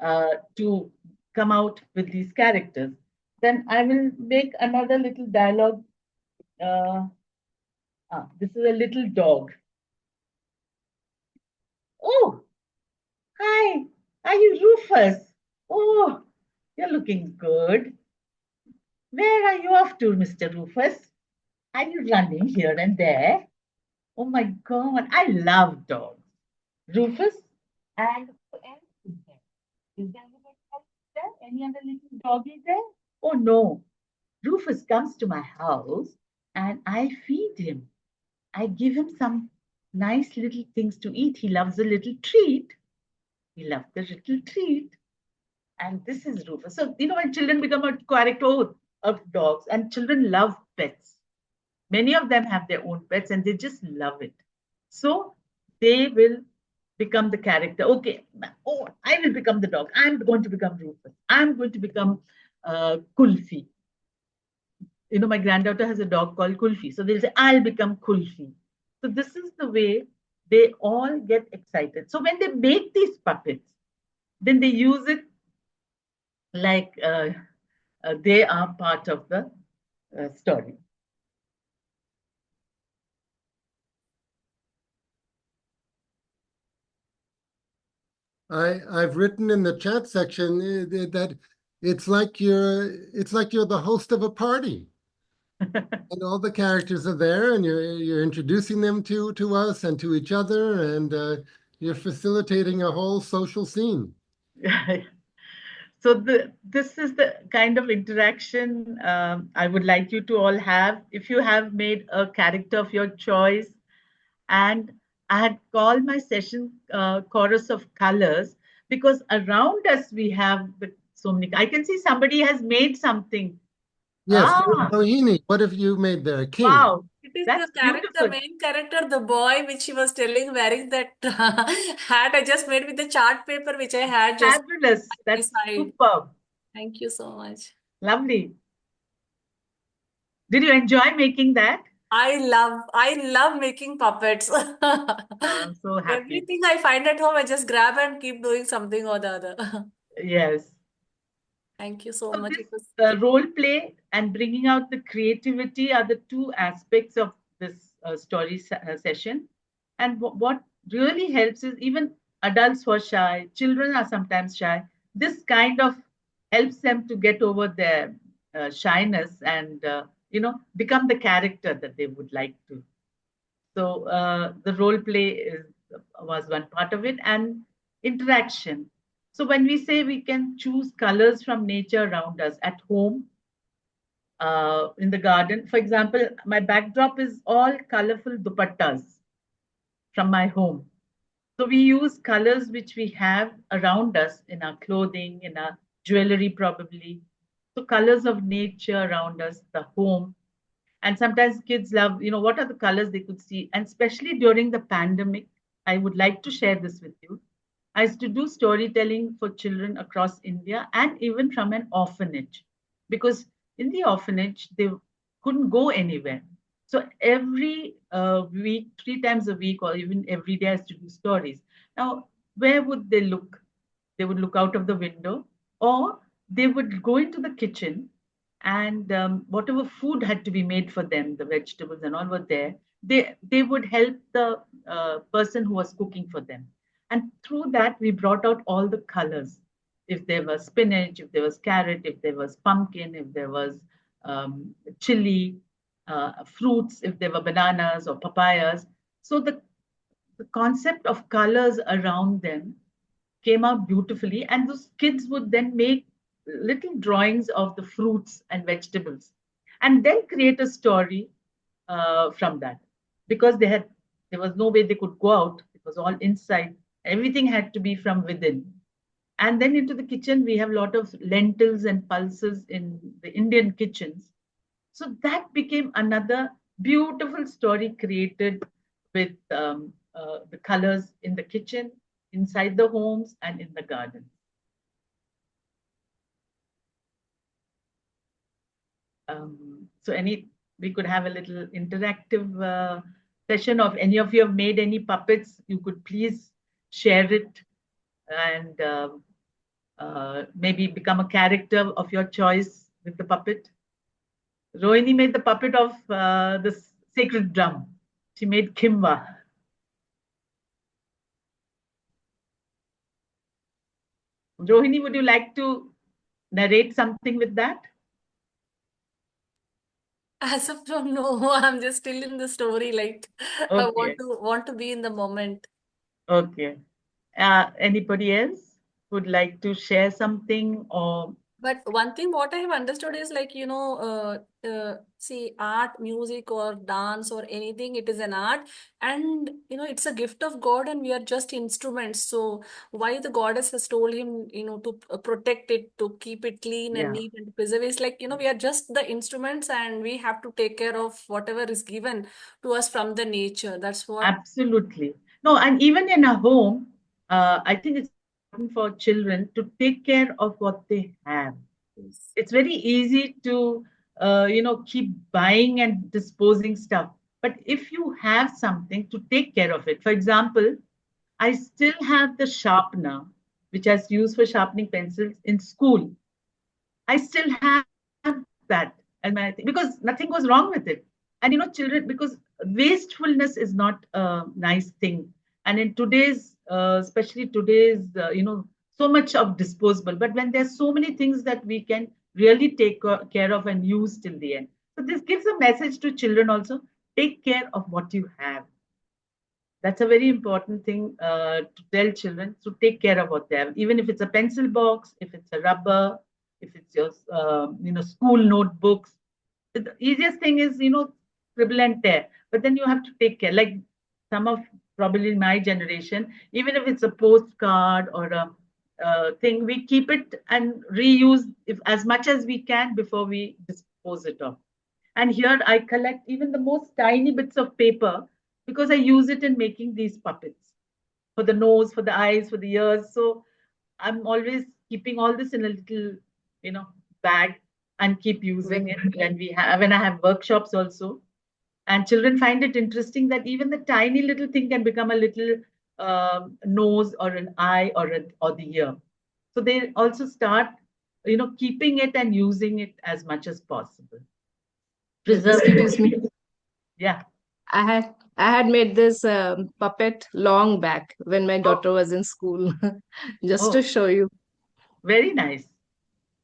Speaker 1: to come out with these characters. Then I will make another little dialogue. This is a little dog. Oh, Hi, are you Rufus? Oh, you're looking good. Where are you off to, Mr. Rufus? Are you running here and there? Oh my God, I love dogs. Rufus, and who else is there? Is there anybody else there? Any other little doggy there? Oh no, Rufus comes to my house and I feed him. I give him some nice little things to eat. He loves a little treat. He loves the little treat. And this is Rufus. So, when children become a character of dogs, and children love pets, many of them have their own pets and they just love it. So, they will become the character. Okay, oh, I will become the dog. I'm going to become Rufus. I'm going to become Kulfi. My granddaughter has a dog called Kulfi. So they'll say, I'll become Kulfi. So this is the way they all get excited. So when they make these puppets, then they use it like they are part of the story.
Speaker 2: I've written in the chat section that it's like you're the host of a party, and all the characters are there, and you're introducing them to us and to each other, and you're facilitating a whole social scene.
Speaker 1: So this is the kind of interaction I would like you to all have. If you have made a character of your choice, and I had called my session chorus of colors, because around us we have so many. I can see somebody has made something.
Speaker 2: Yes,
Speaker 1: Ah,
Speaker 2: Rohini, what have you made there? A king.
Speaker 1: wow,
Speaker 3: It is
Speaker 1: that's
Speaker 3: the character,
Speaker 1: beautiful.
Speaker 3: main character, the boy which she was telling wearing that hat I just made with the chart paper which I had just
Speaker 1: Fabulous.
Speaker 3: by my
Speaker 1: That's
Speaker 3: side.
Speaker 1: superb.
Speaker 3: Thank you so much.
Speaker 1: Lovely. Did you enjoy making that?
Speaker 3: I love making puppets.
Speaker 1: I'm so happy.
Speaker 3: Everything I find at home, I just grab and keep doing something or the other.
Speaker 1: Yes.
Speaker 3: Thank you so
Speaker 1: So
Speaker 3: much.
Speaker 1: this
Speaker 3: It was
Speaker 1: role play and bringing out the creativity are the two aspects of this story session. And what really helps is even adults who are shy, children are sometimes shy. This kind of helps them to get over their shyness and become the character that they would like to. So the role play was one part of it, and interaction. So when we say we can choose colors from nature around us at home, in the garden, for example, my backdrop is all colorful dupattas from my home. So we use colors which we have around us in our clothing, in our jewelry, probably. So colors of nature around us, the home, and sometimes kids love, what are the colors they could see. And especially during the pandemic, I would like to share this with you. I used to do storytelling for children across India and even from an orphanage, because in the orphanage they couldn't go anywhere. So every week, 3 times a week, or even every day, I used to do stories. Now, where would they look? They would look out of the window, or they would go into the kitchen, and whatever food had to be made for them, the vegetables and all were there. They would help the person who was cooking for them, and through that we brought out all the colors. If there was spinach, if there was carrot, if there was pumpkin, if there was chili, fruits, if there were bananas or papayas. So the concept of colors around them came out beautifully, and those kids would then make little drawings of the fruits and vegetables, and then create a story from that, because there was no way they could go out. It was all inside. Everything had to be from within. And then into the kitchen, we have a lot of lentils and pulses in the Indian kitchens. So that became another beautiful story created with the colors in the kitchen, inside the homes, and in the garden. So we could have a little interactive session of any of you have made any puppets. You could please share it, and maybe become a character of your choice with the puppet. Rohini made the puppet of the sacred drum. She made Kimba. Rohini, would you like to narrate something with that?
Speaker 3: As of now, no, I'm just still in the story. Like I
Speaker 1: Okay,
Speaker 3: want to be in the moment.
Speaker 1: okay. Anybody else would like to share something or
Speaker 3: But one thing what I have understood is like, see, art, music, or dance, or anything, it is an art. And, it's a gift of God, and we are just instruments. So, why the goddess has told him, to protect it, to keep it clean and
Speaker 1: yeah,
Speaker 3: neat and preserve? It's like, we are just the instruments, and we have to take care of whatever is given to us from the nature. That's what.
Speaker 1: absolutely. No, and even in a home, I think it's important for children to take care of what they have.
Speaker 3: Is.
Speaker 1: It's very easy to keep buying and disposing stuff, but if you have something, to take care of it. For example, I still have the sharpener which I used for sharpening pencils in school. I still have that, and because nothing was wrong with it. And children, because wastefulness is not a nice thing. And in today's, especially today's, so much of disposable. But when there's so many things that we can really take care of and use till the end. So this gives a message to children also: take care of what you have. That's a very important thing to tell children to take care of what they have, even if it's a pencil box, if it's a rubber, if it's your school notebooks. The easiest thing is scribble and tear, but then you have to take care. Like some of probably my generation, even if it's a postcard or a thing, we keep it and reuse if as much as we can before we dispose it off. And here I collect even the most tiny bits of paper because I use it in making these puppets for the nose, for the eyes, for the ears. So I'm always keeping all this in a little, you know, bag and keep using it when I have workshops also. And children find it interesting that even the tiny little thing can become a little nose or an eye or the ear. So they also start, keeping it and using it as much as possible. Preserving
Speaker 4: Excuse me.
Speaker 1: it. Yeah.
Speaker 4: I had made this puppet long back when my
Speaker 1: Oh,
Speaker 4: daughter was in school, just to
Speaker 1: oh,
Speaker 4: show you.
Speaker 1: very nice.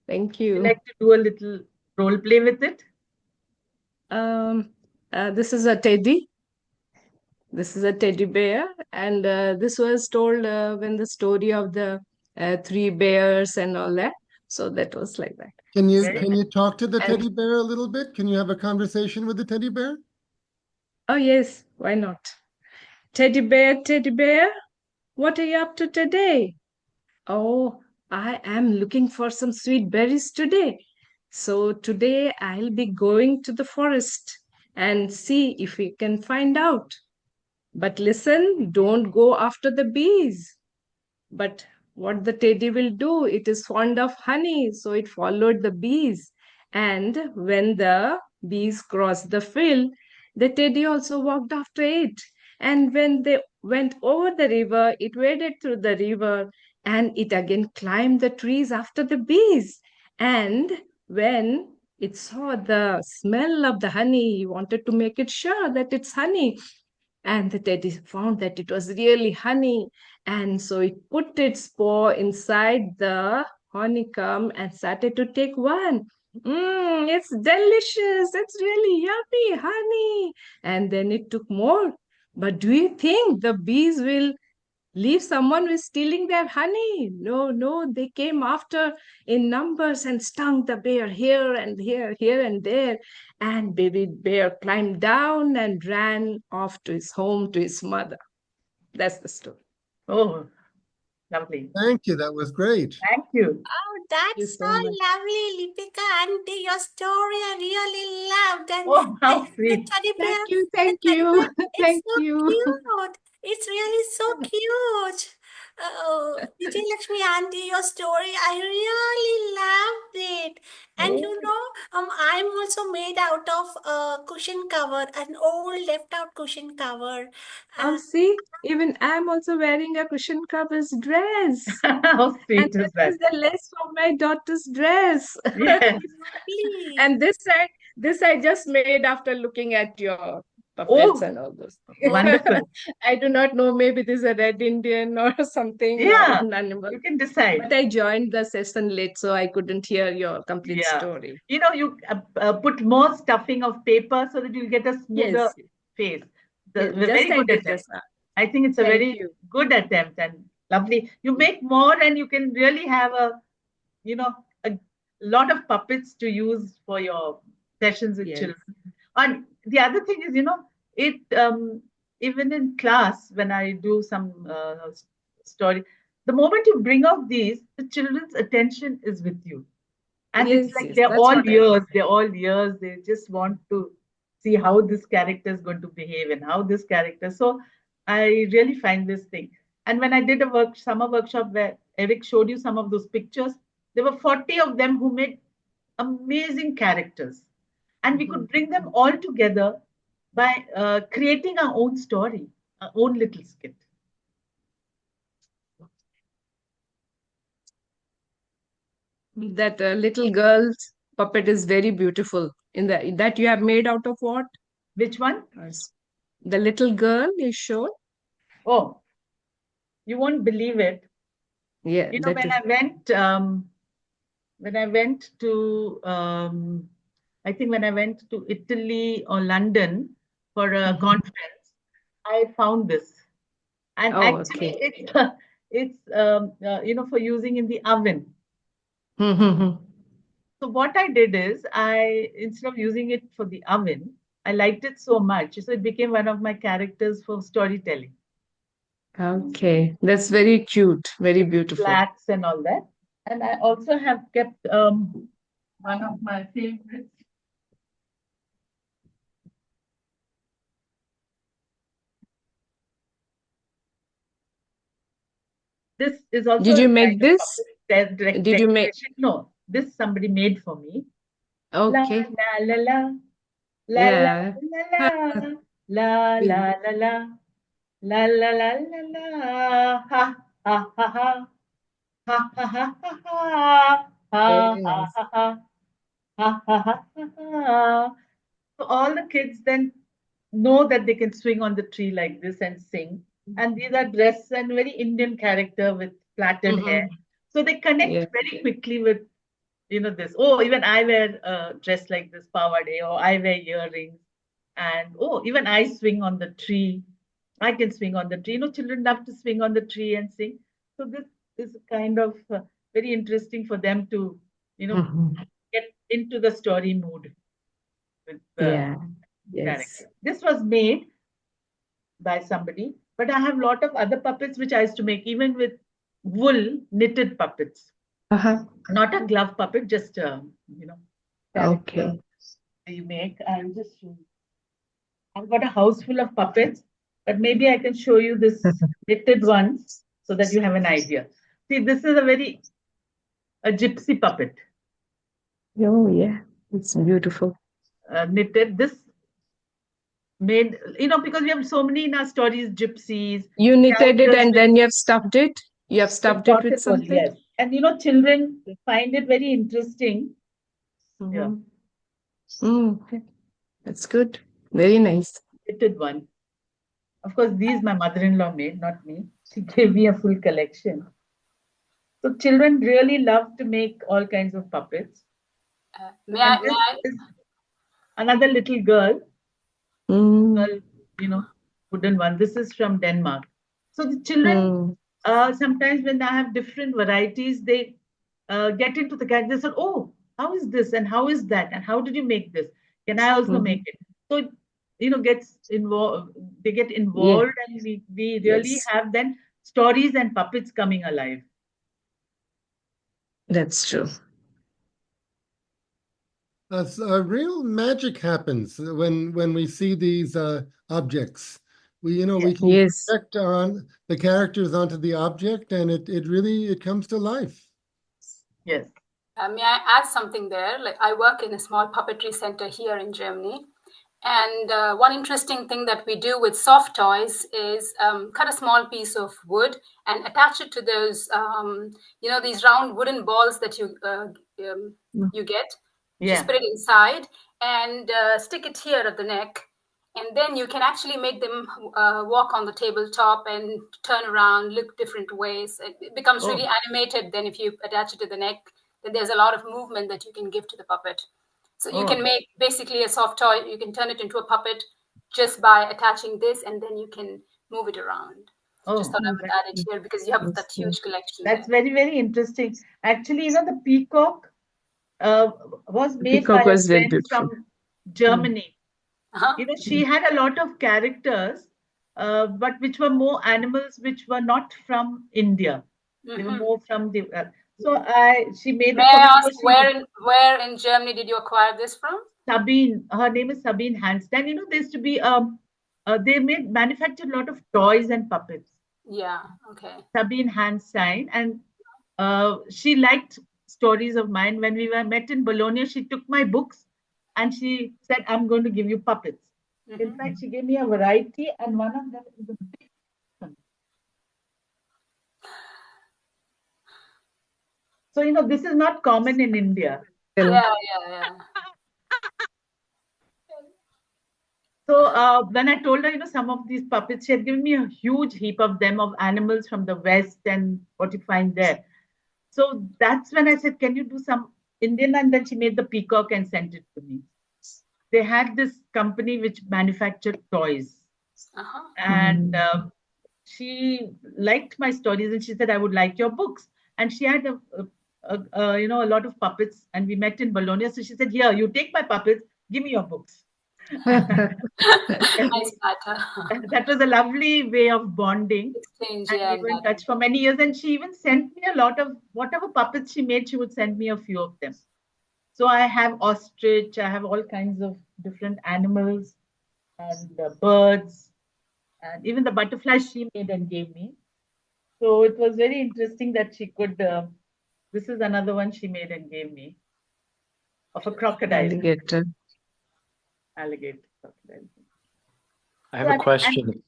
Speaker 4: Thank
Speaker 1: Would you
Speaker 4: you.
Speaker 1: like to do a little role play with it?
Speaker 4: Um, this is a teddy. This is a teddy bear, and this was told when the story of the three bears and all that. So that was like that.
Speaker 2: Can you
Speaker 1: Very
Speaker 2: can you talk to the
Speaker 4: And
Speaker 2: teddy bear a little bit? Can you have a conversation with the teddy bear?
Speaker 4: oh yes, why not? Teddy bear, what are you up to today? Oh, I am looking for some sweet berries today. So today I'll be going to the forest and see if we can find out. But listen, don't go after the bees. But what the teddy will do, it is fond of honey, so it followed the bees. And when the bees crossed the field, the teddy also walked after it. And when they went over the river, it waded through the river and it again climbed the trees after the bees. And when it saw the smell of the honey, he wanted to make it sure that it's honey. And the teddy found that it was really honey. And so it put its paw inside the honeycomb and started to take one. It's delicious. It's really yummy honey. And then it took more. But do you think the bees will leave someone who is stealing their honey? No, no, they came after in numbers and stung the bear here and here and there. And baby bear climbed down and ran off to his home, to his mother. That's the story.
Speaker 1: Oh, lovely.
Speaker 2: Thank you. That was great.
Speaker 1: Thank you.
Speaker 3: Oh,
Speaker 4: Thank you
Speaker 3: that's so
Speaker 4: so much.
Speaker 3: lovely, Lipika auntie. Your story I really loved, and
Speaker 1: Oh,
Speaker 3: the,
Speaker 1: how
Speaker 3: the
Speaker 1: sweet.
Speaker 3: teddy bear,
Speaker 4: Thank you.
Speaker 3: the
Speaker 4: Thank
Speaker 3: teddy
Speaker 4: you.
Speaker 3: bear, it's
Speaker 4: Thank
Speaker 3: so
Speaker 4: you.
Speaker 3: cute. It's really so cute. Oh, Vijaylakshmi auntie, your story I really loved it. And
Speaker 4: Oh,
Speaker 3: I'm also made out of a cushion cover, an old left out cushion cover.
Speaker 4: oh,
Speaker 3: Uh,
Speaker 4: see, even I'm also wearing a cushion covers dress.
Speaker 1: How
Speaker 4: And
Speaker 1: sweet is
Speaker 4: this is
Speaker 1: that?
Speaker 4: the lace from my daughter's dress.
Speaker 1: Yes.
Speaker 3: Exactly.
Speaker 4: And this I just made after looking at your. puppets
Speaker 1: Oh,
Speaker 4: and all those.
Speaker 1: wonderful.
Speaker 4: I do not know. Maybe this is a red Indian or something or
Speaker 1: Yeah,
Speaker 4: an animal.
Speaker 1: you can decide.
Speaker 4: But I joined the session late, so I couldn't hear your complete
Speaker 1: Yeah.
Speaker 4: story.
Speaker 1: You know, you put more stuffing of paper so that you'll get a smoother
Speaker 4: Yes,
Speaker 1: face.
Speaker 4: yes,
Speaker 1: The
Speaker 4: just
Speaker 1: very
Speaker 4: I
Speaker 1: good
Speaker 4: did
Speaker 1: attempt.
Speaker 4: just.
Speaker 1: I think it's a
Speaker 4: Thank
Speaker 1: very
Speaker 4: you.
Speaker 1: good attempt and lovely. You make more and you can really have you know, a lot of puppets to use for your sessions with
Speaker 4: Yes.
Speaker 1: children. And the other thing is, it even in class when I do some story, the moment you bring out these, the children's attention is with you, and it's
Speaker 4: Yes,
Speaker 1: like
Speaker 4: yes,
Speaker 1: they're
Speaker 4: that's
Speaker 1: all
Speaker 4: what I
Speaker 1: ears. They're all ears. They just want to see how this character is going to behave and how this character. So I really find this thing. And when I did a summer workshop where Eric showed you some of those pictures, there were 40 of them who made amazing characters. And we could bring them all together by creating our own story, our own little skit.
Speaker 4: That little girl's puppet is very beautiful. In that you have made out of what?
Speaker 1: Which one?
Speaker 4: Yes. The little girl you showed.
Speaker 1: Oh, you won't believe it.
Speaker 4: Yeah,
Speaker 1: You know,
Speaker 4: that is.
Speaker 1: when I went to, I think when I went to Italy or London for a conference, I found this. And
Speaker 4: Oh,
Speaker 1: actually,
Speaker 4: okay.
Speaker 1: it's for using in the oven.
Speaker 4: Mm-hmm.
Speaker 1: So what I did is instead of using it for the oven, I liked it so much. So it became one of my characters for storytelling.
Speaker 4: Okay, that's very cute, very
Speaker 1: With
Speaker 4: beautiful.
Speaker 1: plaques and all that. And I also have kept one of my favorites. This is also
Speaker 4: Did
Speaker 1: a
Speaker 4: you
Speaker 1: kind
Speaker 4: make
Speaker 1: of
Speaker 4: this?
Speaker 1: puppet
Speaker 4: Did you make?
Speaker 1: decoration. No, this somebody made for me. La
Speaker 4: Okay.
Speaker 1: la la la la la
Speaker 4: Yeah.
Speaker 1: la la la la la la la la la la la ha ha ha ha ha ha ha ha ha ha
Speaker 4: Very
Speaker 1: ha
Speaker 4: nice.
Speaker 1: ha ha ha ha ha ha. So all the kids then know that they can swing on the tree like this and sing. And these are dressed and very Indian character with plaited hair.
Speaker 4: Mm-hmm.
Speaker 1: So they connect
Speaker 4: Yeah,
Speaker 1: very quickly with this. Oh, even I wear a dress like this, pavade, or I wear earrings. And oh, even I swing on the tree. I can swing on the tree. Children love to swing on the tree and sing. So this is kind of very interesting for them to,
Speaker 4: Mhm.
Speaker 1: get into the story mood with the
Speaker 4: Yeah, yes.
Speaker 1: character. This was made by somebody, but I have a lot of other puppets which I used to make, even with wool knitted puppets.
Speaker 4: Uh-huh.
Speaker 1: Not a glove puppet, just a character
Speaker 4: Okay.
Speaker 1: you make. I've got a house full of puppets, but maybe I can show you this knitted ones so that you have an idea. See, this is a gypsy puppet,
Speaker 4: Oh, yeah. It's beautiful.
Speaker 1: knitted. This made, because we have so many in our stories, gypsies,
Speaker 4: You knitted it
Speaker 1: characters
Speaker 4: and
Speaker 1: with
Speaker 4: then you have stuffed it. You have stuffed it with
Speaker 1: possible,
Speaker 4: something.
Speaker 1: yes. And children find it very interesting. Yeah,
Speaker 4: Mm-hmm. Okay. That's good. Very nice.
Speaker 1: knitted one. Of course, these my mother-in-law made, not me. She gave me a full collection. So children really love to make all kinds of puppets.
Speaker 3: May
Speaker 1: And
Speaker 3: I, may
Speaker 1: this
Speaker 3: I?
Speaker 1: is another little girl,
Speaker 4: Mm.
Speaker 1: girl, wooden one. This is from Denmark. So the children,
Speaker 4: Mm.
Speaker 1: sometimes when they have different varieties, they get into the character. They say, "Oh, how is this and how is that and how did you make this? Can I also
Speaker 4: Mhm.
Speaker 1: make it?" So gets involved. They get
Speaker 4: Yeah,
Speaker 1: involved, and we really
Speaker 4: yes,
Speaker 1: have then stories and puppets coming alive.
Speaker 4: that's true.
Speaker 2: Real magic happens when we see these objects. We
Speaker 1: Yes,
Speaker 2: can
Speaker 4: Yes.
Speaker 2: project on the characters onto the object, and it really comes to life.
Speaker 1: yes.
Speaker 3: May I add something there? Like I work in a small puppetry center here in Germany, and one interesting thing that we do with soft toys is cut a small piece of wood and attach it to those, these round wooden balls that you get.
Speaker 1: Yeah.
Speaker 3: Just put it inside and stick it here at the neck.
Speaker 5: And then you can actually make them walk on the tabletop and turn around, look different ways. It becomes really animated. Then if you attach it to the neck, then there's a lot of movement that you can give to the puppet. So you can make basically a soft toy. You can turn it into a puppet just by attaching this, and then you can move it around. Just thought I would add it here because you have that huge collection.
Speaker 1: That's very, very interesting. Actually, the peacock was made
Speaker 4: Peacock
Speaker 1: by a
Speaker 4: was very
Speaker 1: friend
Speaker 4: beautiful.
Speaker 1: from Germany.
Speaker 5: Uh-huh.
Speaker 1: She had a lot of characters, but which were more animals which were not from India. They were more from the. She made
Speaker 5: May
Speaker 1: it for
Speaker 5: I
Speaker 1: me.
Speaker 5: ask where in Germany did you acquire this from?
Speaker 1: Sabine, her name is Sabine Hanstein. There used to be they manufactured a lot of toys and puppets.
Speaker 5: Yeah. Okay.
Speaker 1: Sabine Hanstein, and she liked stories of mine. When we were met in Bologna, she took my books and she said, "I'm going to give you puppets." In fact, she gave me a variety, and one of them is a big one. So this is not common in India.
Speaker 5: Yeah.
Speaker 1: So when I told her, some of these puppets, she had given me a huge heap of them of animals from the West and what you find there. So that's when I said, "Can you do some Indian?" And then she made the peacock and sent it to me. They had this company which manufactured toys, and she liked my stories, and she said, "I would like your books." And she had a lot of puppets, and we met in Bologna. So she said, "Here, you take my puppets, give me your books."
Speaker 5: Nice pattern.
Speaker 1: That was a lovely way of bonding.
Speaker 5: Exchange,
Speaker 1: And we were in touch for many years. And she even sent me a lot of whatever puppets she made, she would send me a few of them. So I have ostrich, I have all kinds of different animals and birds, and even the butterflies she made and gave me. So it was very interesting that she could. This is another one she made and gave me of a crocodile.
Speaker 4: Alligator.
Speaker 1: Alligator crocodile.
Speaker 6: I have a question.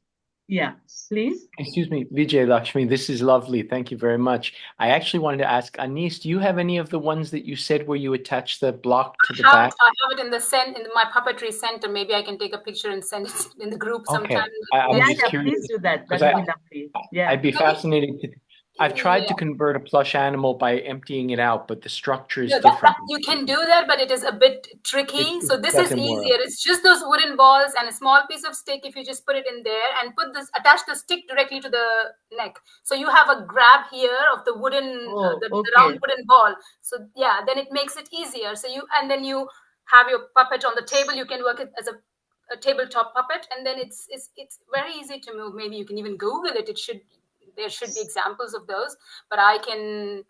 Speaker 1: Yeah, please.
Speaker 6: Excuse me, Vijaylakshmi, this is lovely. Thank you very much. I actually wanted to ask, Anis, do you have any of the ones that you said where you attach the block to the back?
Speaker 5: I have it in my puppetry center. Maybe I can take a picture and send it in the group sometime.
Speaker 6: I'm just curious.
Speaker 1: Please do that. That would be lovely. Yeah.
Speaker 6: I'd be fascinated to. I've tried to convert a plush animal by emptying it out, but the structure is different.
Speaker 5: You can do that, but it is a bit tricky. So this is easier. It's just those wooden balls and a small piece of stick. If you just put it in there and attach the stick directly to the neck. So you have a grab here of the wooden, the round wooden ball. So yeah, then it makes it easier. So then you have your puppet on the table. You can work it as a tabletop puppet, and then it's very easy to move. Maybe you can even Google it. There should be examples of those, but I can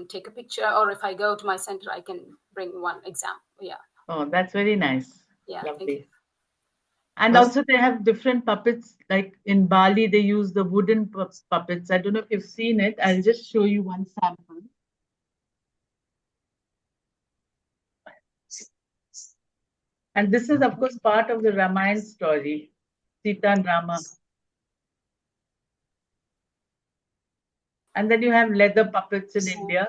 Speaker 5: take a picture, or if I go to my center, I can bring one example. Yeah.
Speaker 1: Oh, that's very nice.
Speaker 5: Yeah.
Speaker 1: Lovely. And also they have different puppets. Like in Bali, they use the wooden puppets. I don't know if you've seen it. I'll just show you one sample. And this is, of course, part of the Ramayana story, Sita and Rama. And then you have leather puppets in India.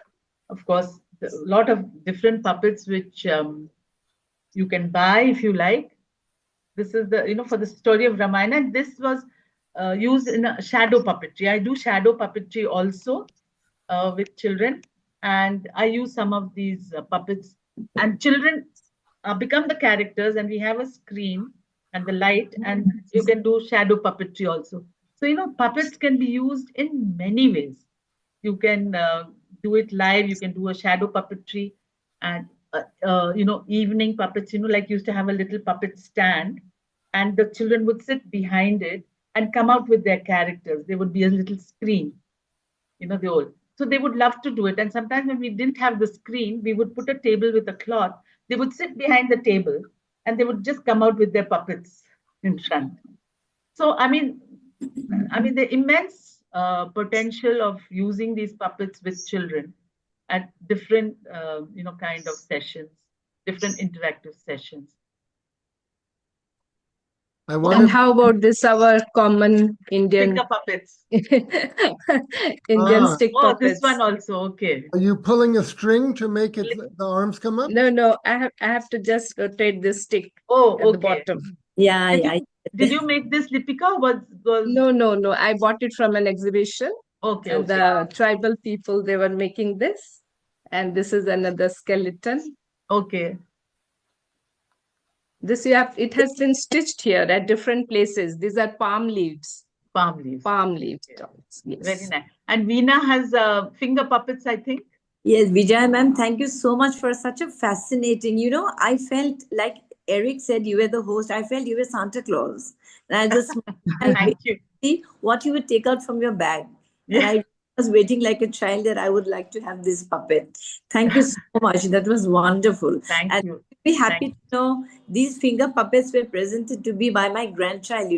Speaker 1: Of course, a lot of different puppets which you can buy if you like. This is for the story of Ramayana. And this was used in a shadow puppetry. I do shadow puppetry also with children. And I use some of these puppets. And children become the characters, and we have a screen and the light, and you can do shadow puppetry also. So, puppets can be used in many ways. You can do it live. You can do a shadow puppetry, and evening puppets. Like used to have a little puppet stand, and the children would sit behind it and come out with their characters. There would be a little screen, So they would love to do it. And sometimes when we didn't have the screen, we would put a table with a cloth. They would sit behind the table, and they would just come out with their puppets in front. So I mean, the immense potential of using these puppets with children at different, kind of sessions, different interactive sessions.
Speaker 4: And how about this, our common Indian
Speaker 1: stick puppets?
Speaker 4: Indian stick puppets.
Speaker 1: This one also, okay.
Speaker 2: Are you pulling a string to make the arms come up?
Speaker 4: No, I have to just rotate this stick at the bottom.
Speaker 7: Yeah,
Speaker 1: Did
Speaker 7: yeah.
Speaker 1: you, did you make this, Lipika? Was
Speaker 4: No. I bought it from an exhibition.
Speaker 1: okay,
Speaker 4: And
Speaker 1: okay,
Speaker 4: the tribal people, they were making this. And this is another skeleton.
Speaker 1: okay.
Speaker 4: This it has been stitched here at different places. These are palm leaves.
Speaker 1: Palm leaves.
Speaker 4: Palm leaves.
Speaker 1: Yeah.
Speaker 4: Yes.
Speaker 1: Very nice. And Veena has finger puppets, I think.
Speaker 7: Yes, Vijay ma'am, thank you so much for such a fascinating. I felt like Eric said you were the host. I felt you were Santa Claus. And I just
Speaker 1: Thank you.
Speaker 7: see what you would take out from your bag. And
Speaker 1: Yeah.
Speaker 7: I was waiting like a child that I would like to have this puppet. Thank you so much. That was wonderful.
Speaker 1: Thank
Speaker 7: And
Speaker 1: you.
Speaker 7: be happy
Speaker 1: Thank
Speaker 7: to know these finger puppets were presented to me by my grandchild.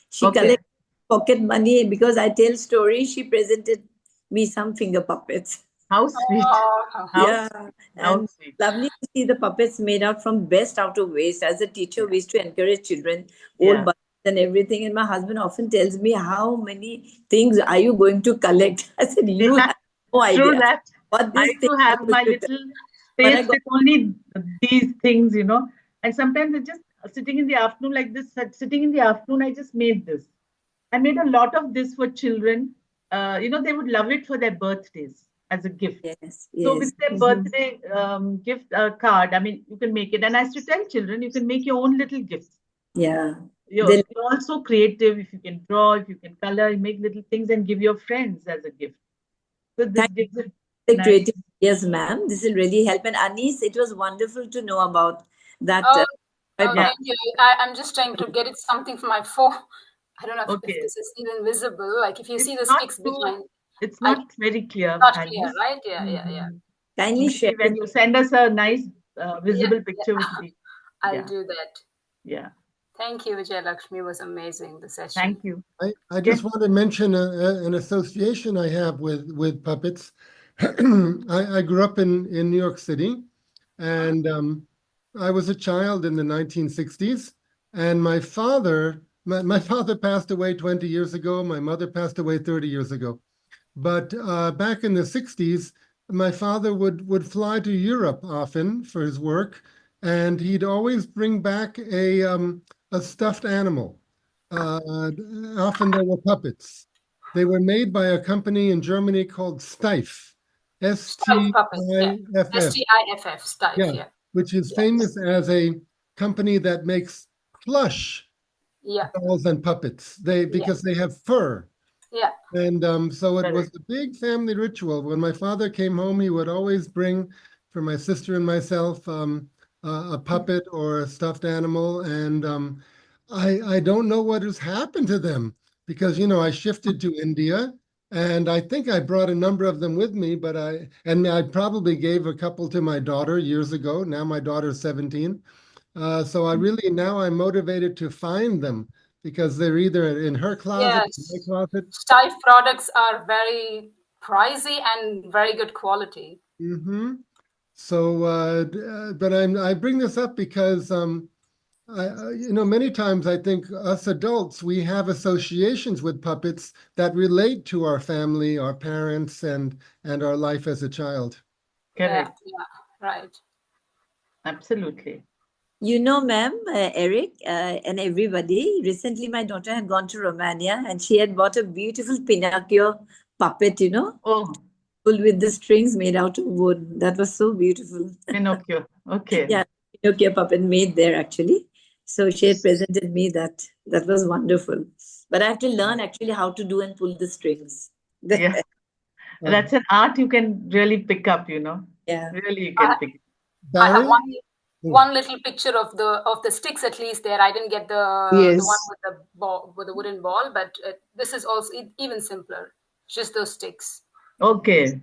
Speaker 7: She
Speaker 1: Okay.
Speaker 7: collects pocket money because I tell stories. She presented me some finger puppets.
Speaker 1: How sweet.
Speaker 5: Oh,
Speaker 1: How,
Speaker 7: Yeah,
Speaker 1: how
Speaker 7: and
Speaker 1: sweet.
Speaker 7: lovely to see the puppets made out from best out of waste. As a teacher, we used to encourage children, old
Speaker 1: Yeah.
Speaker 7: buttons and everything. And my husband often tells me, "How many things are you going to collect?" I said, "You
Speaker 1: Yeah.
Speaker 7: have no
Speaker 1: True
Speaker 7: idea
Speaker 1: that.
Speaker 7: what
Speaker 1: I
Speaker 7: these things
Speaker 1: too
Speaker 7: are
Speaker 1: have
Speaker 7: going
Speaker 1: my
Speaker 7: to collect."
Speaker 1: little
Speaker 7: But I
Speaker 1: space
Speaker 7: got
Speaker 1: with only these things, And sometimes it's just sitting in the afternoon like this, sitting in the afternoon, I just made this. I made a lot of this for children. They would love it for their birthdays as a gift.
Speaker 7: yes,
Speaker 1: So
Speaker 7: yes.
Speaker 1: with their birthday gift card, I mean, you can make it. And I used to tell children, you can make your own little gifts.
Speaker 7: Yeah.
Speaker 1: You're also creative. If you can draw, if you can color, you make little things and give your friends as a gift. So this
Speaker 7: Thank
Speaker 1: gives it
Speaker 7: the
Speaker 1: nice.
Speaker 7: creative. Yes, ma'am. This will really help. And Anis, it was wonderful to know about that.
Speaker 5: oh,
Speaker 7: Puppet.
Speaker 1: Yeah.
Speaker 5: thank you. I'm just trying to get it something for my phone. I don't know if
Speaker 1: Okay.
Speaker 5: this is even visible. Like if you see
Speaker 1: It's
Speaker 5: the
Speaker 1: not
Speaker 5: sticks
Speaker 1: too.
Speaker 5: behind,
Speaker 1: It's
Speaker 5: I
Speaker 1: not very clear,
Speaker 5: not clear,
Speaker 1: Alice.
Speaker 5: right? Yeah.
Speaker 7: Kindly share
Speaker 1: Maybe when you send us a nice visible picture with the.
Speaker 5: I'll
Speaker 1: Yeah.
Speaker 5: do that.
Speaker 1: Yeah.
Speaker 5: Thank you, Vijaylakshmi. It was amazing, the session.
Speaker 1: Thank you.
Speaker 2: I just want to mention an association I have with puppets. I grew up in New York City, and I was a child in the 1960s. And my father passed away 20 years ago. My mother passed away 30 years ago. But back in the 60s, my father would fly to Europe often for his work, and he'd always bring back a stuffed animal. Often they were puppets. They were made by a company in Germany called Steiff,
Speaker 5: Stiff puppet, yeah.
Speaker 2: Stiff,
Speaker 5: Stiff, stiff,
Speaker 2: yeah,
Speaker 5: yeah.
Speaker 2: which is
Speaker 5: Yes.
Speaker 2: famous as a company that makes plush
Speaker 5: Yeah,
Speaker 2: dolls and puppets. Because they have fur.
Speaker 5: yeah.
Speaker 2: And so it was
Speaker 1: Correct.
Speaker 2: a big family ritual. When my father came home, he would always bring for my sister and myself a puppet or a stuffed animal. And I don't know what has happened to them because, I shifted to India and I think I brought a number of them with me, but I probably gave a couple to my daughter years ago. Now my daughter's 17. So now I'm motivated to find them because they're either in her closet, in my
Speaker 5: Yes.
Speaker 2: closet.
Speaker 5: Stiff products are very pricey and very good quality.
Speaker 2: Mm-hmm. So, but I bring this up because many times I think us adults, we have associations with puppets that relate to our family, our parents, and our life as a child.
Speaker 1: Correct.
Speaker 5: Yeah, right.
Speaker 1: Absolutely.
Speaker 7: Ma'am, Eric, and everybody, recently my daughter had gone to Romania and she had bought a beautiful Pinocchio puppet,
Speaker 1: Oh,
Speaker 7: full with the strings made out of wood. That was so beautiful.
Speaker 1: Pinocchio. Okay.
Speaker 7: Yeah, Pinocchio puppet made there actually. So she had presented me that. That was wonderful. But I have to learn actually how to do and pull the strings.
Speaker 1: Yeah. That's an art you can really pick up,
Speaker 7: Yeah.
Speaker 1: Really, you can pick it.
Speaker 5: I have
Speaker 2: Barry?
Speaker 5: one little picture of the sticks at least there. I didn't get the
Speaker 4: Yes.
Speaker 5: one with the ball, with the wooden ball, but this is also even simpler. Just those sticks,
Speaker 1: Okay.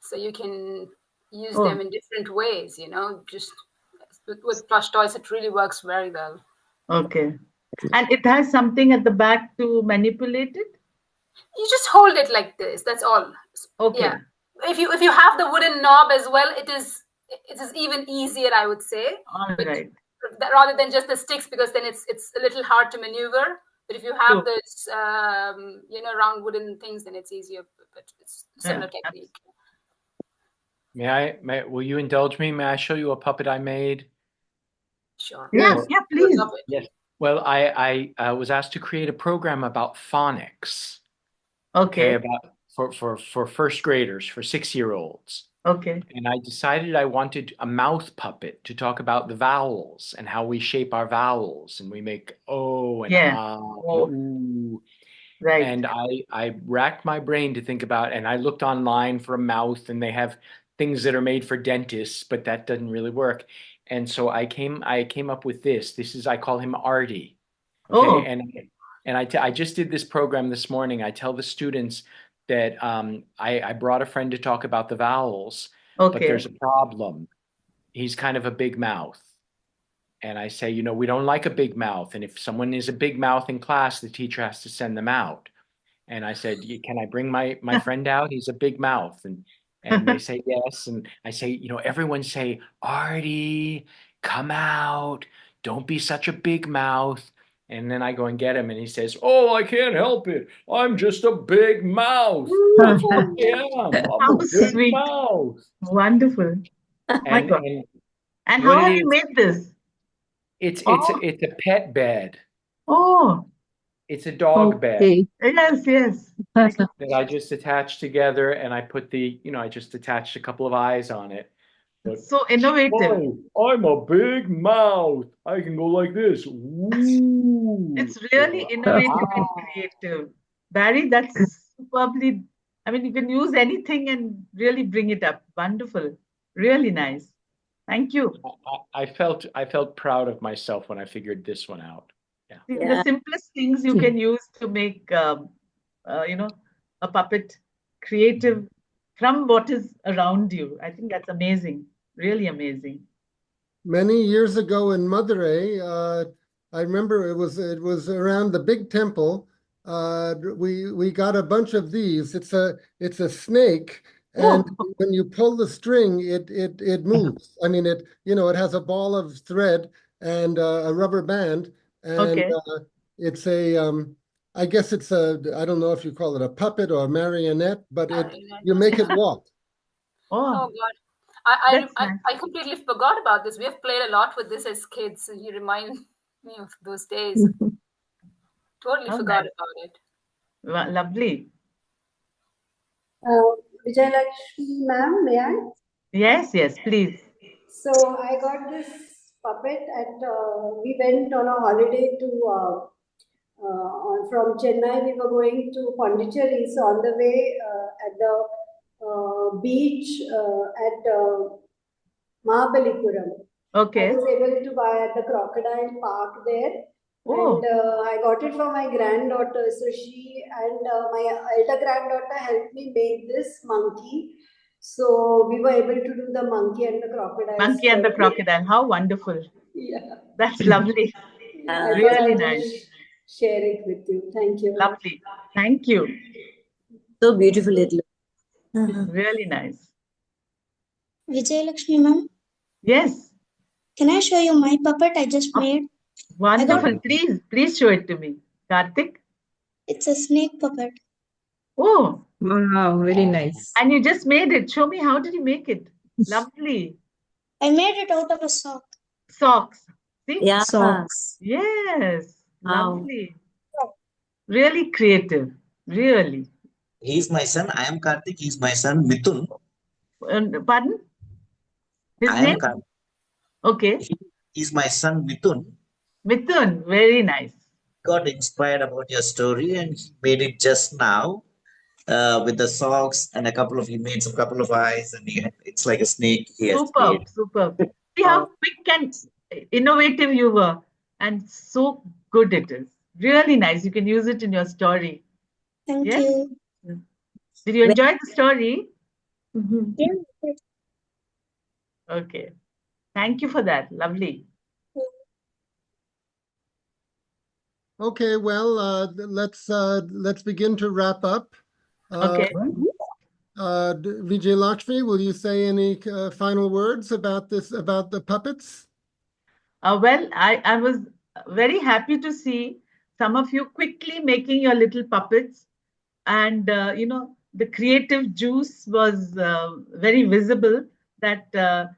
Speaker 5: so you can use
Speaker 1: Oh.
Speaker 5: them in different ways. Just with plush toys, it really works very well.
Speaker 1: Okay. And it has something at the back to manipulate it?
Speaker 5: You just hold it like this. That's all.
Speaker 1: Okay.
Speaker 5: Yeah. If you have the wooden knob as well, it is even easier, I would say.
Speaker 1: All right.
Speaker 5: Rather than just the sticks, because then it's a little hard to maneuver. But if you have
Speaker 1: True.
Speaker 5: those round wooden things, then it's easier. But it's similar
Speaker 1: Yeah,
Speaker 5: technique.
Speaker 6: Will you indulge me? May I show you a puppet I made?
Speaker 5: Sure.
Speaker 1: Yeah,
Speaker 2: Yes.
Speaker 1: please.
Speaker 5: Love it.
Speaker 6: Yes. Well, I was asked to create a program about phonics. Okay,
Speaker 1: Okay.
Speaker 6: about for first graders, for 6-year-olds.
Speaker 1: Okay.
Speaker 6: And I decided I wanted a mouth puppet to talk about the vowels and how we shape our vowels, and we make O and
Speaker 1: Yeah.
Speaker 6: ah and
Speaker 1: Oh,
Speaker 6: ooh.
Speaker 1: right.
Speaker 6: And I racked my brain to think about, and I looked online for a mouth, and they have things that are made for dentists, but that doesn't really work. And so I came up with this. This is, I call him Artie. Okay,
Speaker 1: Oh,
Speaker 6: and I just did this program this morning. I tell the students that I brought a friend to talk about the vowels, but
Speaker 1: okay.
Speaker 6: there's a problem. He's kind of a big mouth. And I say, we don't like a big mouth. And if someone is a big mouth in class, the teacher has to send them out. And I said, can I bring my friend out? He's a big mouth. And they say yes. And I say, everyone say, Artie, come out. Don't be such a big mouth. And then I go and get him, and he says, oh, I can't help it. I'm just a big mouth. That's what I am. I'm
Speaker 1: How
Speaker 6: a big
Speaker 1: sweet.
Speaker 6: mouth.
Speaker 1: Wonderful. My
Speaker 6: And
Speaker 1: God.
Speaker 6: and
Speaker 1: And
Speaker 6: what
Speaker 1: how
Speaker 6: it
Speaker 1: have you
Speaker 6: is,
Speaker 1: made this?
Speaker 6: it's
Speaker 1: Oh,
Speaker 6: a pet bed.
Speaker 1: oh,
Speaker 6: It's a dog bed
Speaker 4: Okay.
Speaker 1: yes, yes. I can-
Speaker 6: that I just attached together, and I put I just attached a couple of eyes on it. But
Speaker 1: It's so innovative.
Speaker 6: I'm a big mouth. I can go like this. Ooh.
Speaker 1: It's really innovative and
Speaker 6: Ah.
Speaker 1: creative. Barry, that's superbly, I mean, you can use anything and really bring it up. Wonderful. Really nice. Thank you.
Speaker 6: I felt proud of myself when I figured this one out. Yeah.
Speaker 1: See, the
Speaker 7: Yeah.
Speaker 1: simplest things you can use to make, a puppet creative from what is around you. I think that's amazing. Really amazing.
Speaker 2: Many years ago in Madurai, I remember it was around the big temple. We got a bunch of these. It's a snake, and
Speaker 1: Oh,
Speaker 2: when you pull the string, it moves. I mean, it has a ball of thread and a rubber band, and
Speaker 1: okay.
Speaker 2: it's I guess I don't know if you call it a puppet or a marionette, but you make it walk.
Speaker 1: Oh,
Speaker 5: Oh God. I,
Speaker 1: that's
Speaker 5: I,
Speaker 1: nice.
Speaker 5: I completely forgot about this. We have played a lot with this as kids. So you remind me of those days. Totally
Speaker 1: How
Speaker 5: forgot
Speaker 1: nice.
Speaker 5: about it.
Speaker 1: Lovely.
Speaker 8: Vijaylakshmi ma'am, may I?
Speaker 1: Yes, yes, please.
Speaker 8: So I got this puppet we went on a holiday from Chennai. We were going to Pondicherry. So on the way at the beach at Mahabalipuram, I
Speaker 1: Okay.
Speaker 8: was able to buy at the Crocodile Park there.
Speaker 1: Oh,
Speaker 8: And I got it for my granddaughter. So she and my elder granddaughter helped me make this monkey. So we were able to do the monkey and the crocodile
Speaker 1: Monkey and the
Speaker 8: story.
Speaker 1: Crocodile. How wonderful.
Speaker 8: Yeah.
Speaker 1: That's lovely.
Speaker 8: I thought
Speaker 1: Really
Speaker 8: I would
Speaker 1: nice.
Speaker 8: just share it with you. Thank you.
Speaker 1: Lovely. Thank you.
Speaker 7: So beautiful it looks.
Speaker 1: Really nice.
Speaker 9: Vijaylakshmi ma'am,
Speaker 1: Yes.
Speaker 9: can I show you my puppet I just
Speaker 1: Oh,
Speaker 9: made?
Speaker 1: wonderful. Please show it to me. Karthik.
Speaker 9: It's a snake puppet.
Speaker 1: Oh,
Speaker 4: Wow, very nice.
Speaker 1: and you just made it. Show me, how did you make it? Lovely.
Speaker 9: I made it out of a sock.
Speaker 1: Socks. See?
Speaker 7: Yeah.
Speaker 4: Socks.
Speaker 1: Yes.
Speaker 7: Wow.
Speaker 1: Lovely. Really creative. Really.
Speaker 10: He's my son. I am Karthik. He's my son, Mithun.
Speaker 1: Pardon? His
Speaker 10: I am
Speaker 1: name?
Speaker 10: Karthik.
Speaker 1: Okay.
Speaker 10: He's my son, Mithun.
Speaker 1: Mithun. Very nice.
Speaker 10: Got inspired about your story and he made it just now with the socks and he made some couple of eyes and it's like a snake he has created.
Speaker 1: Superb. See how quick and innovative you were, and so good it is. Really nice. You can use it in your story.
Speaker 9: Thank
Speaker 1: Yes?
Speaker 9: you.
Speaker 1: Did you enjoy the story?
Speaker 9: Yeah.
Speaker 1: Okay. Thank you for that. Lovely.
Speaker 2: Okay, well, let's begin to wrap up.
Speaker 1: Okay.
Speaker 2: Vijaylakshmi, will you say any final words about the puppets?
Speaker 1: Well, I was very happy to see some of you quickly making your little puppets, and the creative juice was very visible, that the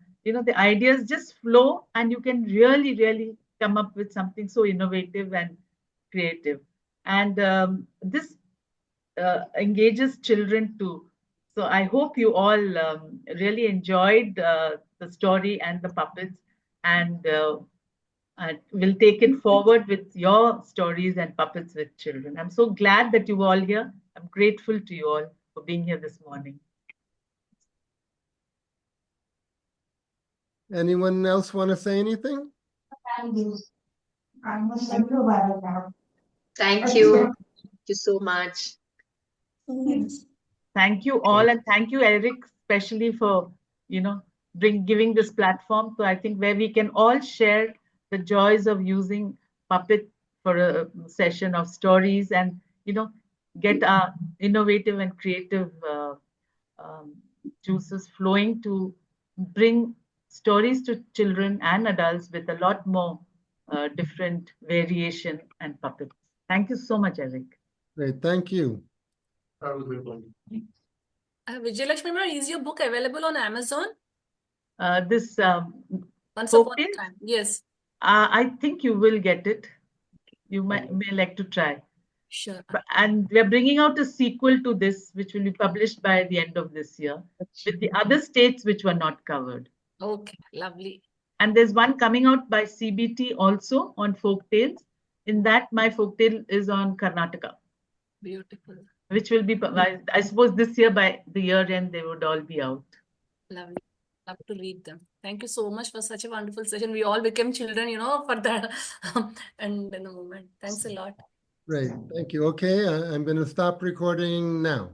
Speaker 1: ideas just flow and you can really come up with something so innovative and creative. And this engages children too. So I hope you all really enjoyed the story and the puppets, and will take it forward with your stories and puppets with children. I'm so glad that you all here. I'm grateful to you all for being here this morning.
Speaker 2: Anyone else want to say anything?
Speaker 11: Thank you. Thank you so much.
Speaker 1: Thank you all, and thank you, Eric, especially for giving this platform. So I think where we can all share the joys of using puppet for a session of stories, and get our innovative and creative juices flowing to bring stories to children and adults with a lot more different variation and puppets. Thank you so much, Eric.
Speaker 2: Great, thank you.
Speaker 3: Vijaylakshmi ma'am, is your book available on Amazon?
Speaker 1: This
Speaker 3: Once
Speaker 1: folk
Speaker 3: upon a
Speaker 1: tales?
Speaker 3: time. Yes.
Speaker 1: I think you will get it. You may like to try.
Speaker 3: Sure.
Speaker 1: And we are bringing out a sequel to this, which will be published by the end of this year, with the other states which were not covered.
Speaker 3: Okay, lovely.
Speaker 1: And there's one coming out by CBT also on folk tales. In that, my folk tale is on Karnataka.
Speaker 3: Beautiful.
Speaker 1: Which will be, I suppose this year, by the year end, they would all be out.
Speaker 3: Lovely. Love to read them. Thank you so much for such a wonderful session. We all became children, for that and in a moment. Thanks a lot.
Speaker 2: Great, thank you. Okay, I'm going to stop recording now.